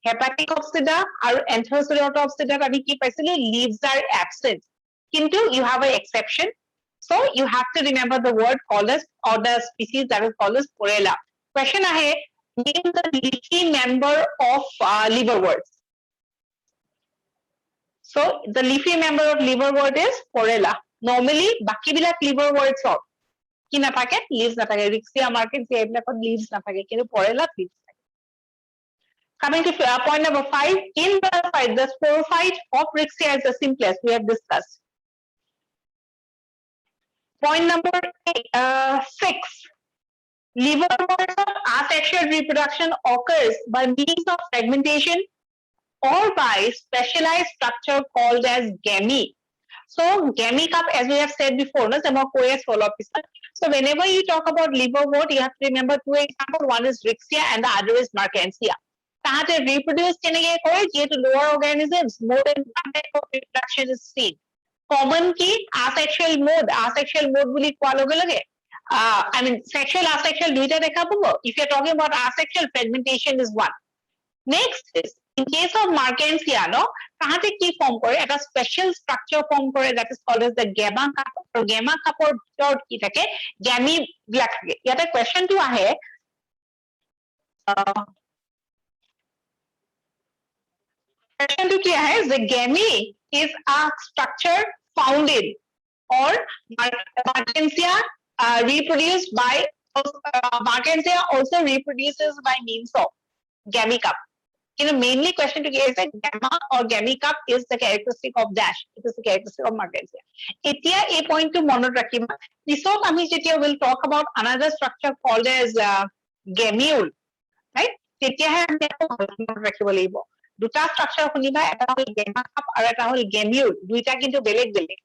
Hepatic oxida or Anthoceratops আমি কি পাইছিলো leaves are absent. Kintu you have an exception. So you have to remember the word called as or the species that is called as Porella. Question ahe, name the leafy member of liverworts. So the leafy member of liverwort is Porella. Normally baki bilak liverworts of ki na thake leaves na thake Rixia markensia ebilakot leaves na thake kintu Porella leaves. Coming to point number 5, in bryophyte, the sporophyte of Rixia is the simplest. We have discussed. Point number 6. Liverworts of asexual reproduction occurs by means of fragmentation or by specialized structure called as gamy. So gamy cup, as we have said before, no, so whenever you talk about liverwort, you have to remember 2 examples. One is Rixia and the other is Markensia. Tahate reproduce kenege kore jehetu lower organisms more than one type of reproduction is seen. Common ki asexual mode buli kowa loge loge I mean sexual asexual duita dekha pabo. If you are talking about asexual, fragmentation is one. Next is in case of Markensia, no, tahate ki form kore eta special structure form kore that is called as the gamma cup or gamma cup or dot ki thake gamy bilak thake. Yata question to ahe question to kya hai the gamy is a structure found in or Markensia reproduced by Markensia also reproduces by means of gamy cup. You know, mainly question to is that gamma or gamy cup is the characteristic of dash. It is the characteristic of Markensia. Etia a point to monot rakhiba. Pisot ami jetia will talk about another structure called as gamule, right? Tetia hai ami monot rakhibo laibo. Duta structure shuniba eta hol gamma cup aru eta hol gamule. Duita kintu beleg beleg.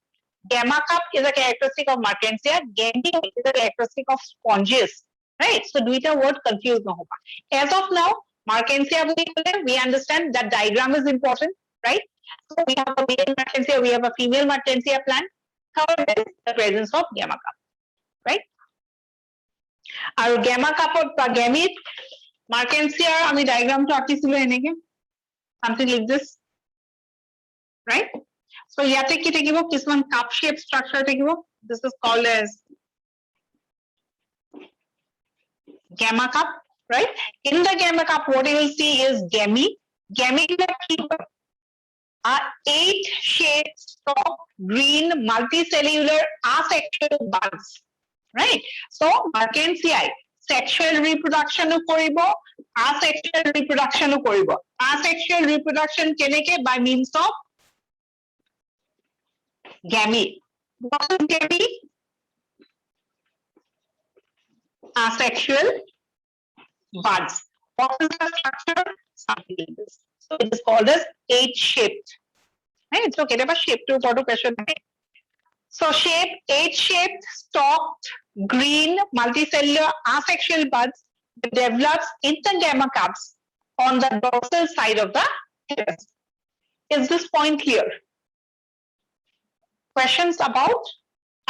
Gamma cup is a characteristic of Markensia. Gamule is a characteristic of sponges, right? So duita word confused no hoga. As of now, Markensia we understand that diagram is important, right? So we have a male Markensia, we have a female Markensia plant. Third is the presence of gamma cup, right? Our gamma cup or gamete Markensia, আমি diagram to আঁকিছিলো এনেকে something like this, right? So ইয়াতে কি থাকিব কিছুমান cup shape structure থাকিব. This is called as gamma cup, right? In the gamma cup, what you will see is gamete. Gamete are 8-shaped stalk green multicellular asexual buds, right? So Merkensia sexual reproduction koribo, asexual reproduction koribo. Asexual reproduction keneke by means of gamete. What is gamete? Asexual buds. What is the structure? Something like this. So it is called as 8-shaped. Right? So get a shape to photo question. So shape 8-shaped, stalked, green, multicellular, asexual buds that develops in the gamma cups on the dorsal side of the chest. Is this point clear? Questions about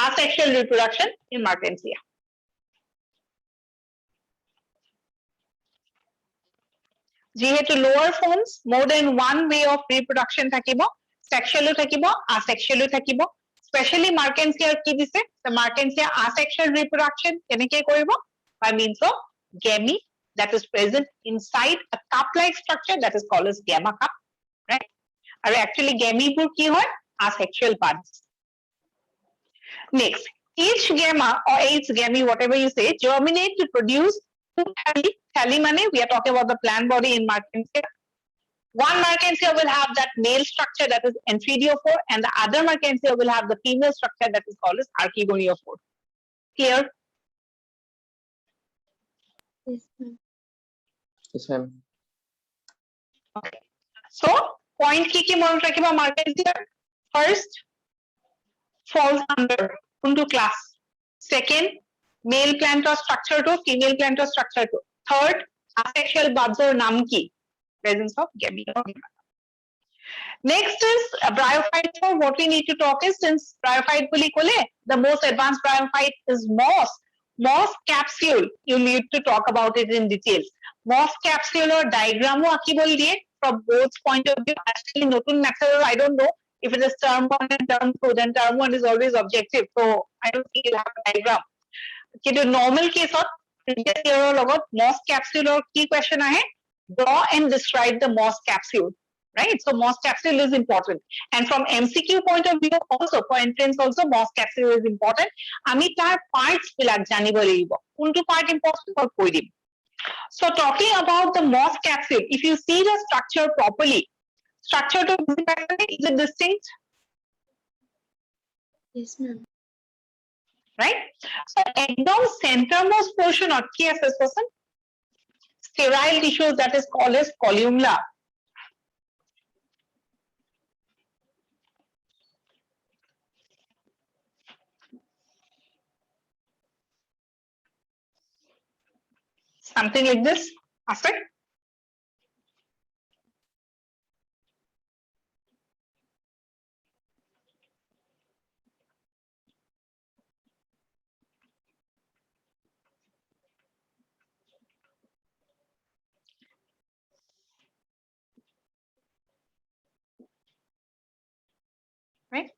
asexual reproduction in Mertensia? যেহেতু lower forms, more than one way of reproduction থাকিব, sexual থাকিব, asexual থাকিব. Especially Mertensia কি দিছে? The Mertensia asexual reproduction কেনেকে কৰিব? By means of gamete that is present inside a cup-like structure that is called as gamma cup, right? And actually gamete বোৰ কি হয়? Asexual buds. Next, each gamma or each gamete, whatever you say, germinate to produce two thalli mane, we are talking about the plant body in Mertensia. One Mertensia will have that male structure that is enthydiophore, and the other Mertensia will have the female structure that is called as archegoniophore. Clear? Yes, ma'am. Yes, ma'am. Okay. So, point ki মনত ৰাখিবা Mertensia. First, falls under into class. Second, male plantar structure to female plantar structure to. Third, asexual buds or naam ki? Presence of gamete. Next is bryophyte. So what we need to talk is, since bryophyte boli kole, the most advanced bryophyte is moss. Moss capsule, you need to talk about it in details. Moss capsule or diagram akibol diye from both point of view. Actually, notun method, I don't know if it is term 1 and term 2, then term 1 is always objective. So I don't think you'll have a diagram. Kintu normal case of previous year logot moss capsule or key question ahe, draw and describe the moss capsule. Right? So moss capsule is important. And from MCQ point of view also, for entrance also, moss capsule is important. Ami tar parts bilak janibo lagibo. Kuntu part important or koi dim. So talking about the moss capsule, if you see the structure properly, structure to is it distinct? Yes, ma'am. Right? So ekdom centermost portion of ki ase person, sterile tissues that is called as columella. Something like this. Asik? Right?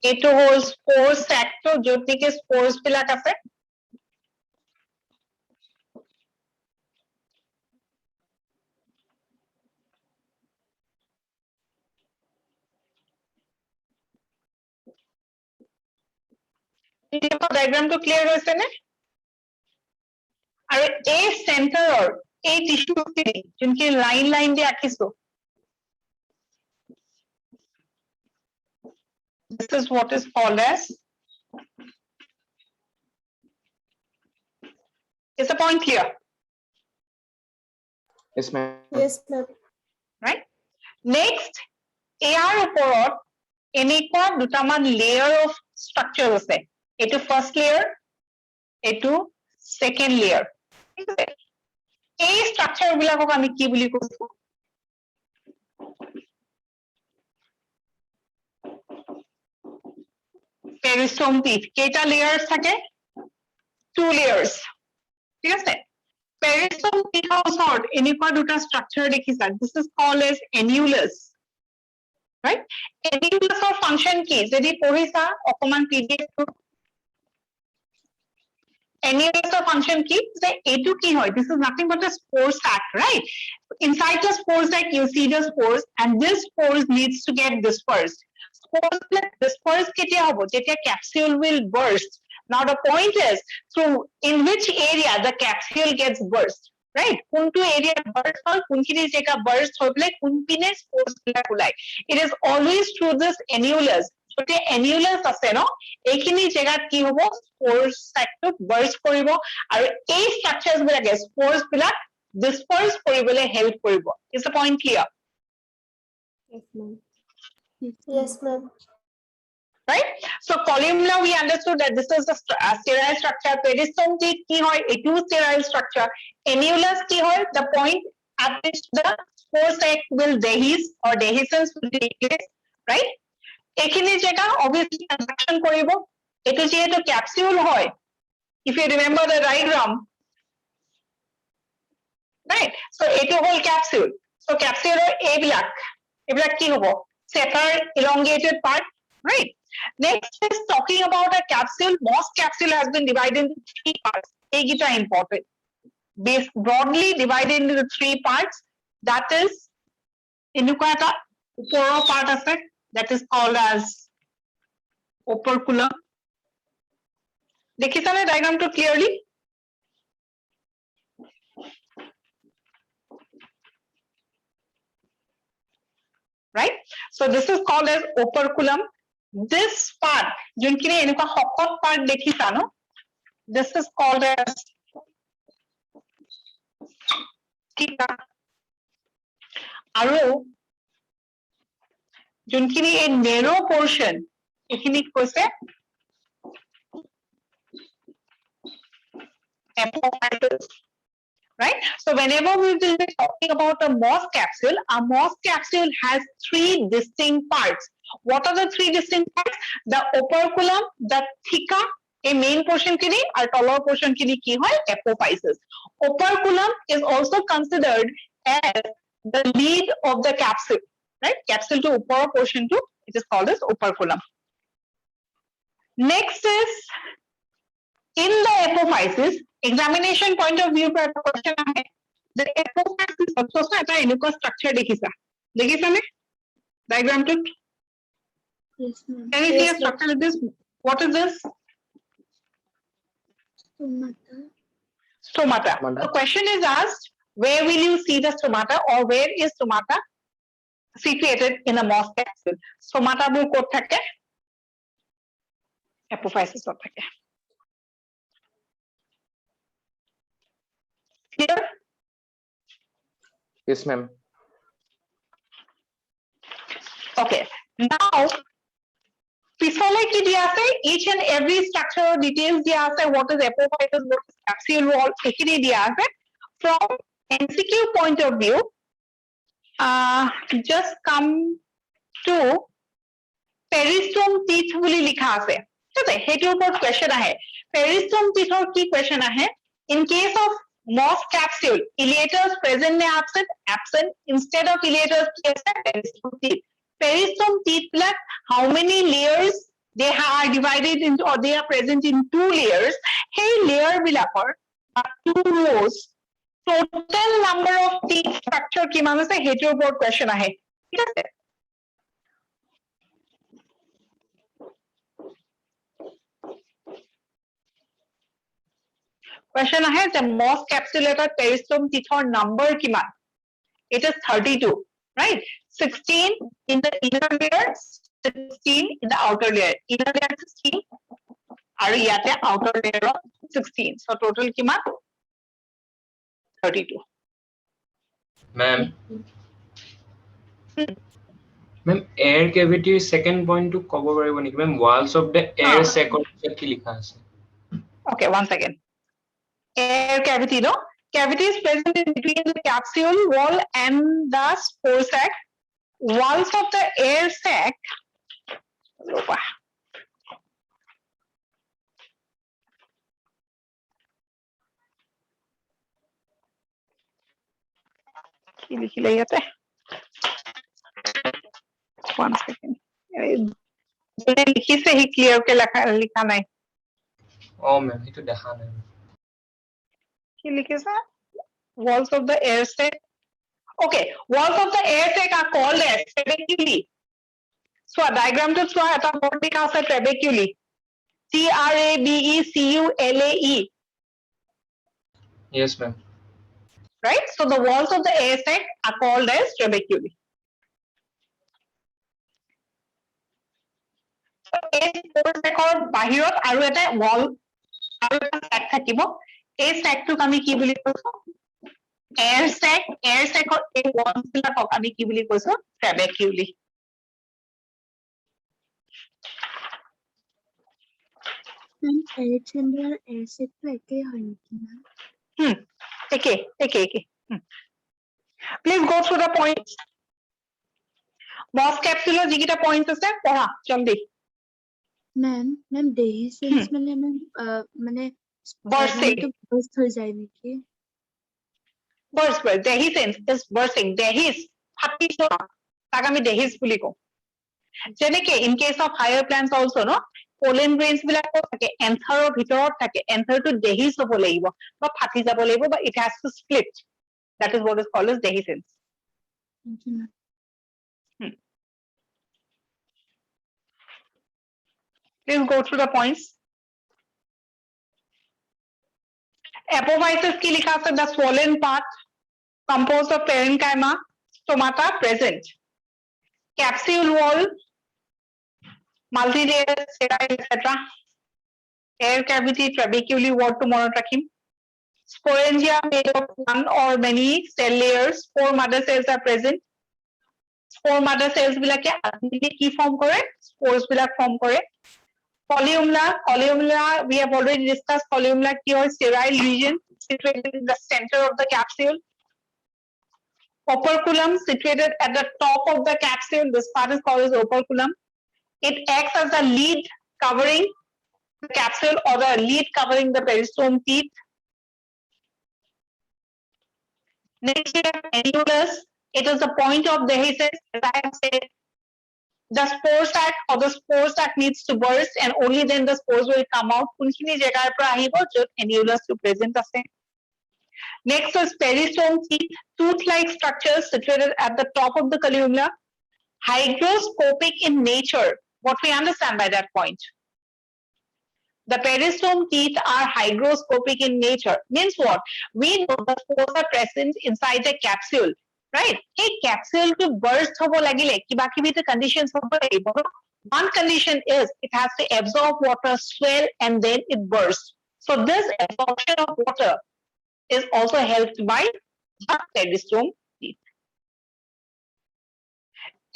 It holds spore sac to jot niki spores bilak ase. Diagram to clear hoise ne? Are a center or a tissue jinki line de akhiso. This is what is called as. Is the point clear? Yes, ma'am. Yes, ma'am. Right? Next, AR oporot enekwa dutaman layer of structure ase. Etu first layer, etu second layer. A structure bilakok ami ki buli koisu? Peristome teeth. Keita layers thake? 2 layers. ঠিক আছে? Peristome teeth osor enekwa duta structure dekhisa. This is called as annulus. right? Annulus or function কি যদি পঢ়িছা অকমান PDF annulus or function কি যে এটু কি হয়, this is nothing but a spore sac, right? Inside the spore sac you see the spores and this spores needs to get dispersed. Spores dispersed কেতিয়া হব যেতিয়া capsule will burst. Now the point is through in which area the capsule gets burst, right? কোনটো area burst হয় কোনখিনি জায়গা burst হৈ পেলাই কোনপিনে spores বিলাক ওলাই. It is always through this annulus. যদি annulus আছে ন এইখিনি জায়গাত কি হ'ব spores sac-টো burst কৰিব আৰু এই structures বিলাকে spores বিলাক disperse কৰিবলৈ help কৰিব. Is the point clear? Yes, ma'am. Yes, ma'am. Right? So columnar we understood that this is a sterile structure. Peristome ki hoy etu sterile structure. Annulus ki hoy the point at which the spore sac will dehisce or dehiscence will take place, right? Ekhini jega obviously conduction koribo. Etu jehetu capsule hoy. If you remember the diagram, right? So etu whole capsule. So capsule ebilak ki hobo? Separ elongated part, right? Next is talking about a capsule. Moss capsule has been divided into 3 parts. Egita important. Broadly divided into 3 parts. That is, inuka eta uporo part ase that is called as operculum. Dekhisane diagram to clearly? Right? So this is called as operculum. This part, jonkini enuka hokot part dekhisa no, this is called as theta. Aru jonkini a narrow portion ekhini koise apophysis, right? So whenever we will be talking about a moss capsule, a moss capsule has 3 distinct parts. What are the 3 distinct parts? The operculum, the theca, a main portion kini, or taller portion kini ki hoy apophysis. Operculum is also considered as the lead of the capsule, right? Capsule to upper portion to, it is called as operculum. Next is in the apophysis, examination point of view for a question ahe, the apophysis also eta enuka structure dekhisa ne diagram to. Yes, ma'am. Can you see a Yes, ma'am. structure of this? What is this? Stomata. Stomata. Stomata. The question is asked, where will you see the stomata or where is stomata situated in a moss capsule? Stomata bur kot thake? Apophysis kot thake. Clear? Yes, ma'am. Okay. Now, পিছলে কি দিয়া আছে, each and every structure details দিয়া আছে, what is apophysis, what is capsule wall, এখিনি দিয়া আছে. From MCQ point of view, just come to peristome teeth বুলি লিখা আছে, ঠিক আছে, হেতুৰ ওপৰত question আহে. Peristome teethৰ কি question আহে? In case of moss capsule, ileators present নে absent? Absent. Instead of ileators কি আছে? Peristome teeth. Peristome teeth black, how many layers they are divided into, or they are present in 2 layers. Hey layer bilakor 2 rows, total number of teeth structure kiman ase hetur upor question ahe, thik ase. Question ahe the moss capsule eta peristome teethor number kiman? It is 32, right? 16 in the inner layer, 16 in the outer layer. Inner layer 16 aru yate outer layer of 16. So total kiman? 32. Ma'am. Ma'am, air cavity second point to cover paribo niki? Ma'am, walls of the air sac or ki likha ase? Okay, one second. Air cavity, no? Cavity is present in between the capsule wall and the spore sac. Walls of the air sac. কি লিখিলে ইয়াতে? One second. যোনে লিখিছে C clear কে লিখা নাই অ মেম সেইটো দেখা নাই কি লিখিছে walls of the air sac okay walls of the air sac are called as trabeculae so a diagram to show eta word likha ase trabeculae TRABECULAE yes ma'am right so the walls of the air sac are called as trabeculae এই sac বাহিৰত আৰু এটা wall আৰু এটা sac থাকিব এই sac টোক আমি কি বুলি কৈছো air sac এই walls বিলাকক আমি কি বুলি কৈছো trabeculae Ma'am, air chamber और air sac तो एके হয় নেকি ma'am? একে please go through the points boss capsule যিকিটা points আছে পঢ়া জলদি Ma'am, dehiscence মানে ma'am মানে Bursting. তো burst হৈ যায় নেকি? burst dehiscence is bursting dehis ফাটি যোৱা তাক আমি dehis বুলি কওঁ যেনেকে in case of higher plants also no pollen grains বিলাক থাকে anther ভিতৰত থাকে anther to dehis হ'ব লাগিব বা ফাটি যাব লাগিব বা it has to split that is what is called as dehiscence Thank you, ma'am. please go through the points apophysis ki likha ase the swollen part composed of parenchyma stomata present capsule wall multi-layer sterile etc air cavity trabeculae word to মনত ৰাখিম sporangia made of one or many cell layers four mother cells are present four mother cells বিলাকে ultimately কি form কৰে spores বিলাক form কৰে columella we have already discussed columella কি হয় sterile region situated in the center of the capsule operculum situated at the top of the capsule this part is called as operculum it acts as the lead covering the capsule or the lead covering the peristome teeth next we have annulus it is the point of dehiscence as I have said the spore sac or the spore sac needs to burst and only then the spores will come out kunchini jagar pra ahibo jot annulus to present ase next is peristome teeth tooth like structures situated at the top of the columella hygroscopic in nature what we understand by that point the peristome teeth are hygroscopic in nature means what we know the spores are present inside the capsule right hey capsule to burst hobo lagile kiba kibi the conditions hobo lagibo one condition is it has to absorb water swell and then it bursts so this absorption of water is also helped by the peristome teeth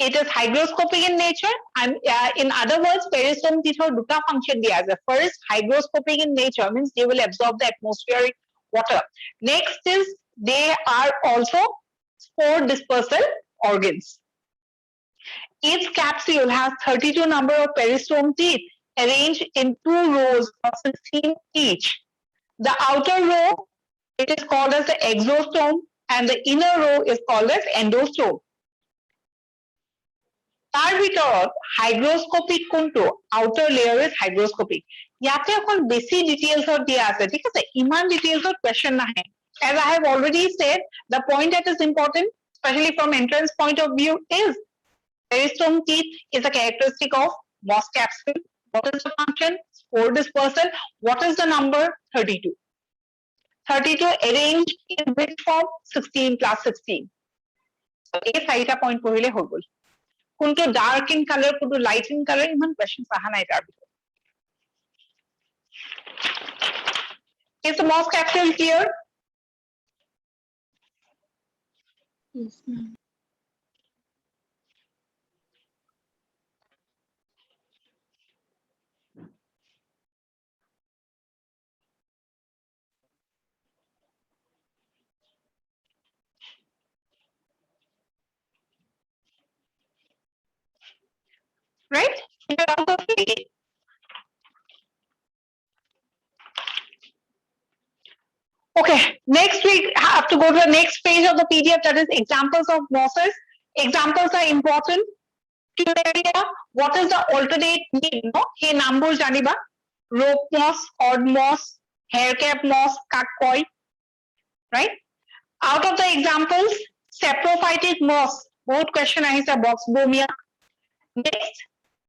it is hygroscopic in nature and in other words peristome teeth or duta function dia as first hygroscopic in nature means they will absorb the atmospheric water next is they are also spore dispersal organs each capsule has 32 number of peristome teeth arranged in two rows of 16 each the outer row it is called as the exostome and the inner row is called as endostome তাৰ ভিতৰত hygroscopic কোনটো outer layer is hygroscopic ইয়াতে অকল বেছি details দিয়া আছে ঠিক আছে ইমান details question নাহে as I have already said the point that is important especially from entrance point of view is peristome teeth is a characteristic of moss capsule what is the function spore dispersal what is the number 32 arranged in which form 16 plus 16 so এই চাৰিটা point পঢ়িলে হৈ গল কোনটো dark in colour কোনটো light in colour Iman questions আহা নাই তাৰ ভিতৰত is the moss capsule clear Yes, ma'am. right you can also see okay next we have to go to the next page of the PDF that is examples of mosses examples are important what is the alternate name? No, he number janiba. Rope moss, hod moss, haircap moss, kakoi. Right? Out of the examples, saprophytic moss. Both question is a box bomia. Next,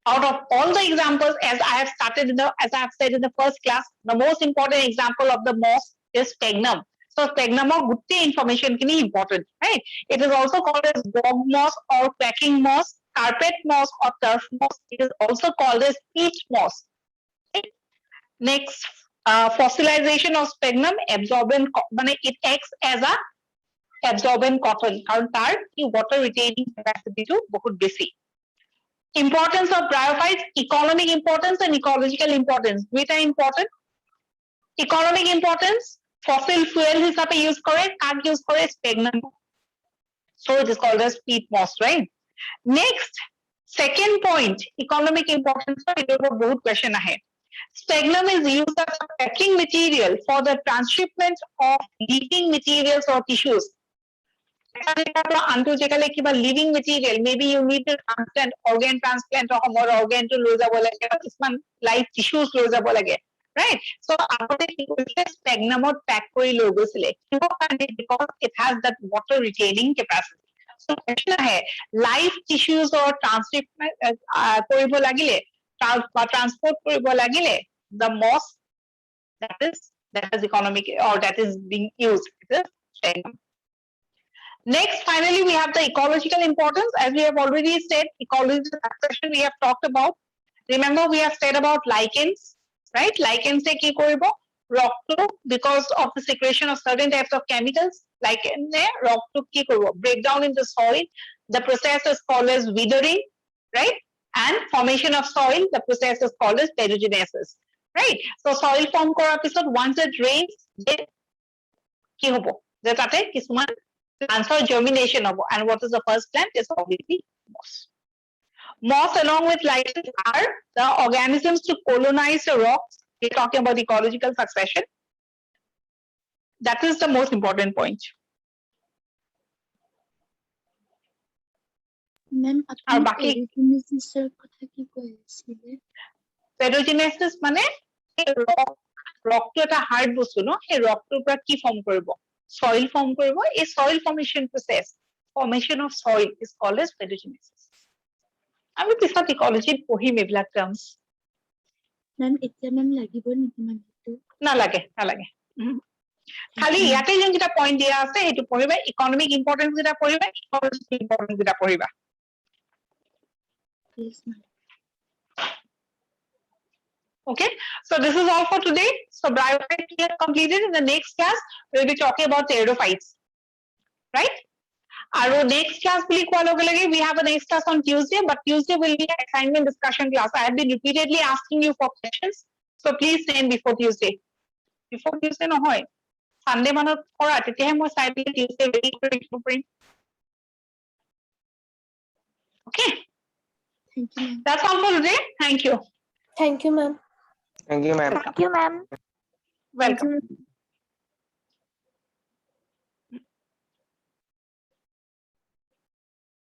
out of all the examples, as I have said in the first class, the most important example of the moss is sphagnum. So sphagnum of good information kini important, right? It is also called as bog moss or quacking moss, carpet moss or turf moss. It is also called as peat moss. Okay? Next, fossilization of sphagnum, absorbent, it acts as a absorbent cotton. Karon tar water retaining capacity to bahut besi. Importance of bryophytes, economic importance and ecological importance. Which are important? Economic importance, fossil fuel hisabe use kore, kag use kore sphagnum. So it is called as peat moss, right? Next, second point, economic importance. Bahut question ahe. Sphagnum is used as a packing material for the transshipment of living materials or tissues. Living material, maybe you need to transplant, organ transplant or organ to lose live tissues lose right? So sphagnum or pack because it has that water retaining capacity. So live tissues or transshipment transport the moss that is economic or that is being used. It is sphagnum. Next, finally, we have the ecological importance. As we have already said, ecological succession we have talked about. Remember, we have said about lichens, right? Lichens say ki koribo? Rock to, because of the secretion of certain types of chemicals, lichen rock to ki koribo? Break down in the soil. The process is called as withering, right? And formation of soil, the process is called as perogenesis, right? So soil form kora episode, once it rains, then ki hobo? The tate kisuman transfer germination of, and what is the first plant is obviously moss. Moss along with lichens are the organisms to colonize the rocks. We're talking about ecological succession. That is the most important point. Ma'am, R apni বাকি- perogenesis er kotha ki koi asile? Perogenesis মানে rock to eta hard bostu no, he rock to pura ki form koribo? Soil form koribo. A soil formation process, formation of soil is called as perogenesis. আমি পিছত ecology পঢ়িম এইবিলাক terms. Ma'am, এতিয়া ma'am লাগিব নেকি ma'am itu? নালাগে নালাগে খালি ইয়াতে যেন যেটা পইণ্ট দিয়া আছে সেইটো পঢ়িবা ইকনমিক ইম্পৰ্টেন্স যেটা পঢ়িবা ইকোলজিকেল ইম্পৰ্টেন্স যেটা পঢ়িবা Yes, ma'am. okay so this is all for today so bryophytes we have completed in the next class we will be talking about pteridophytes right আৰু next class বুলি কোৱাৰ লগে লগে we have a next class on Tuesday but Tuesday will be an assignment discussion class I have been repeatedly asking you for questions so please send before Tuesday নহয় Sunday মানত কৰা তেতিয়াহে মই চাই পেলাই Tuesday ready কৰি ৰাখিব পাৰিম okay Thank you, ma'am. that's all for today thank you Thank you, ma'am. Thank you, ma'am. Thank you, ma'am. welcome Thank you, ma'am.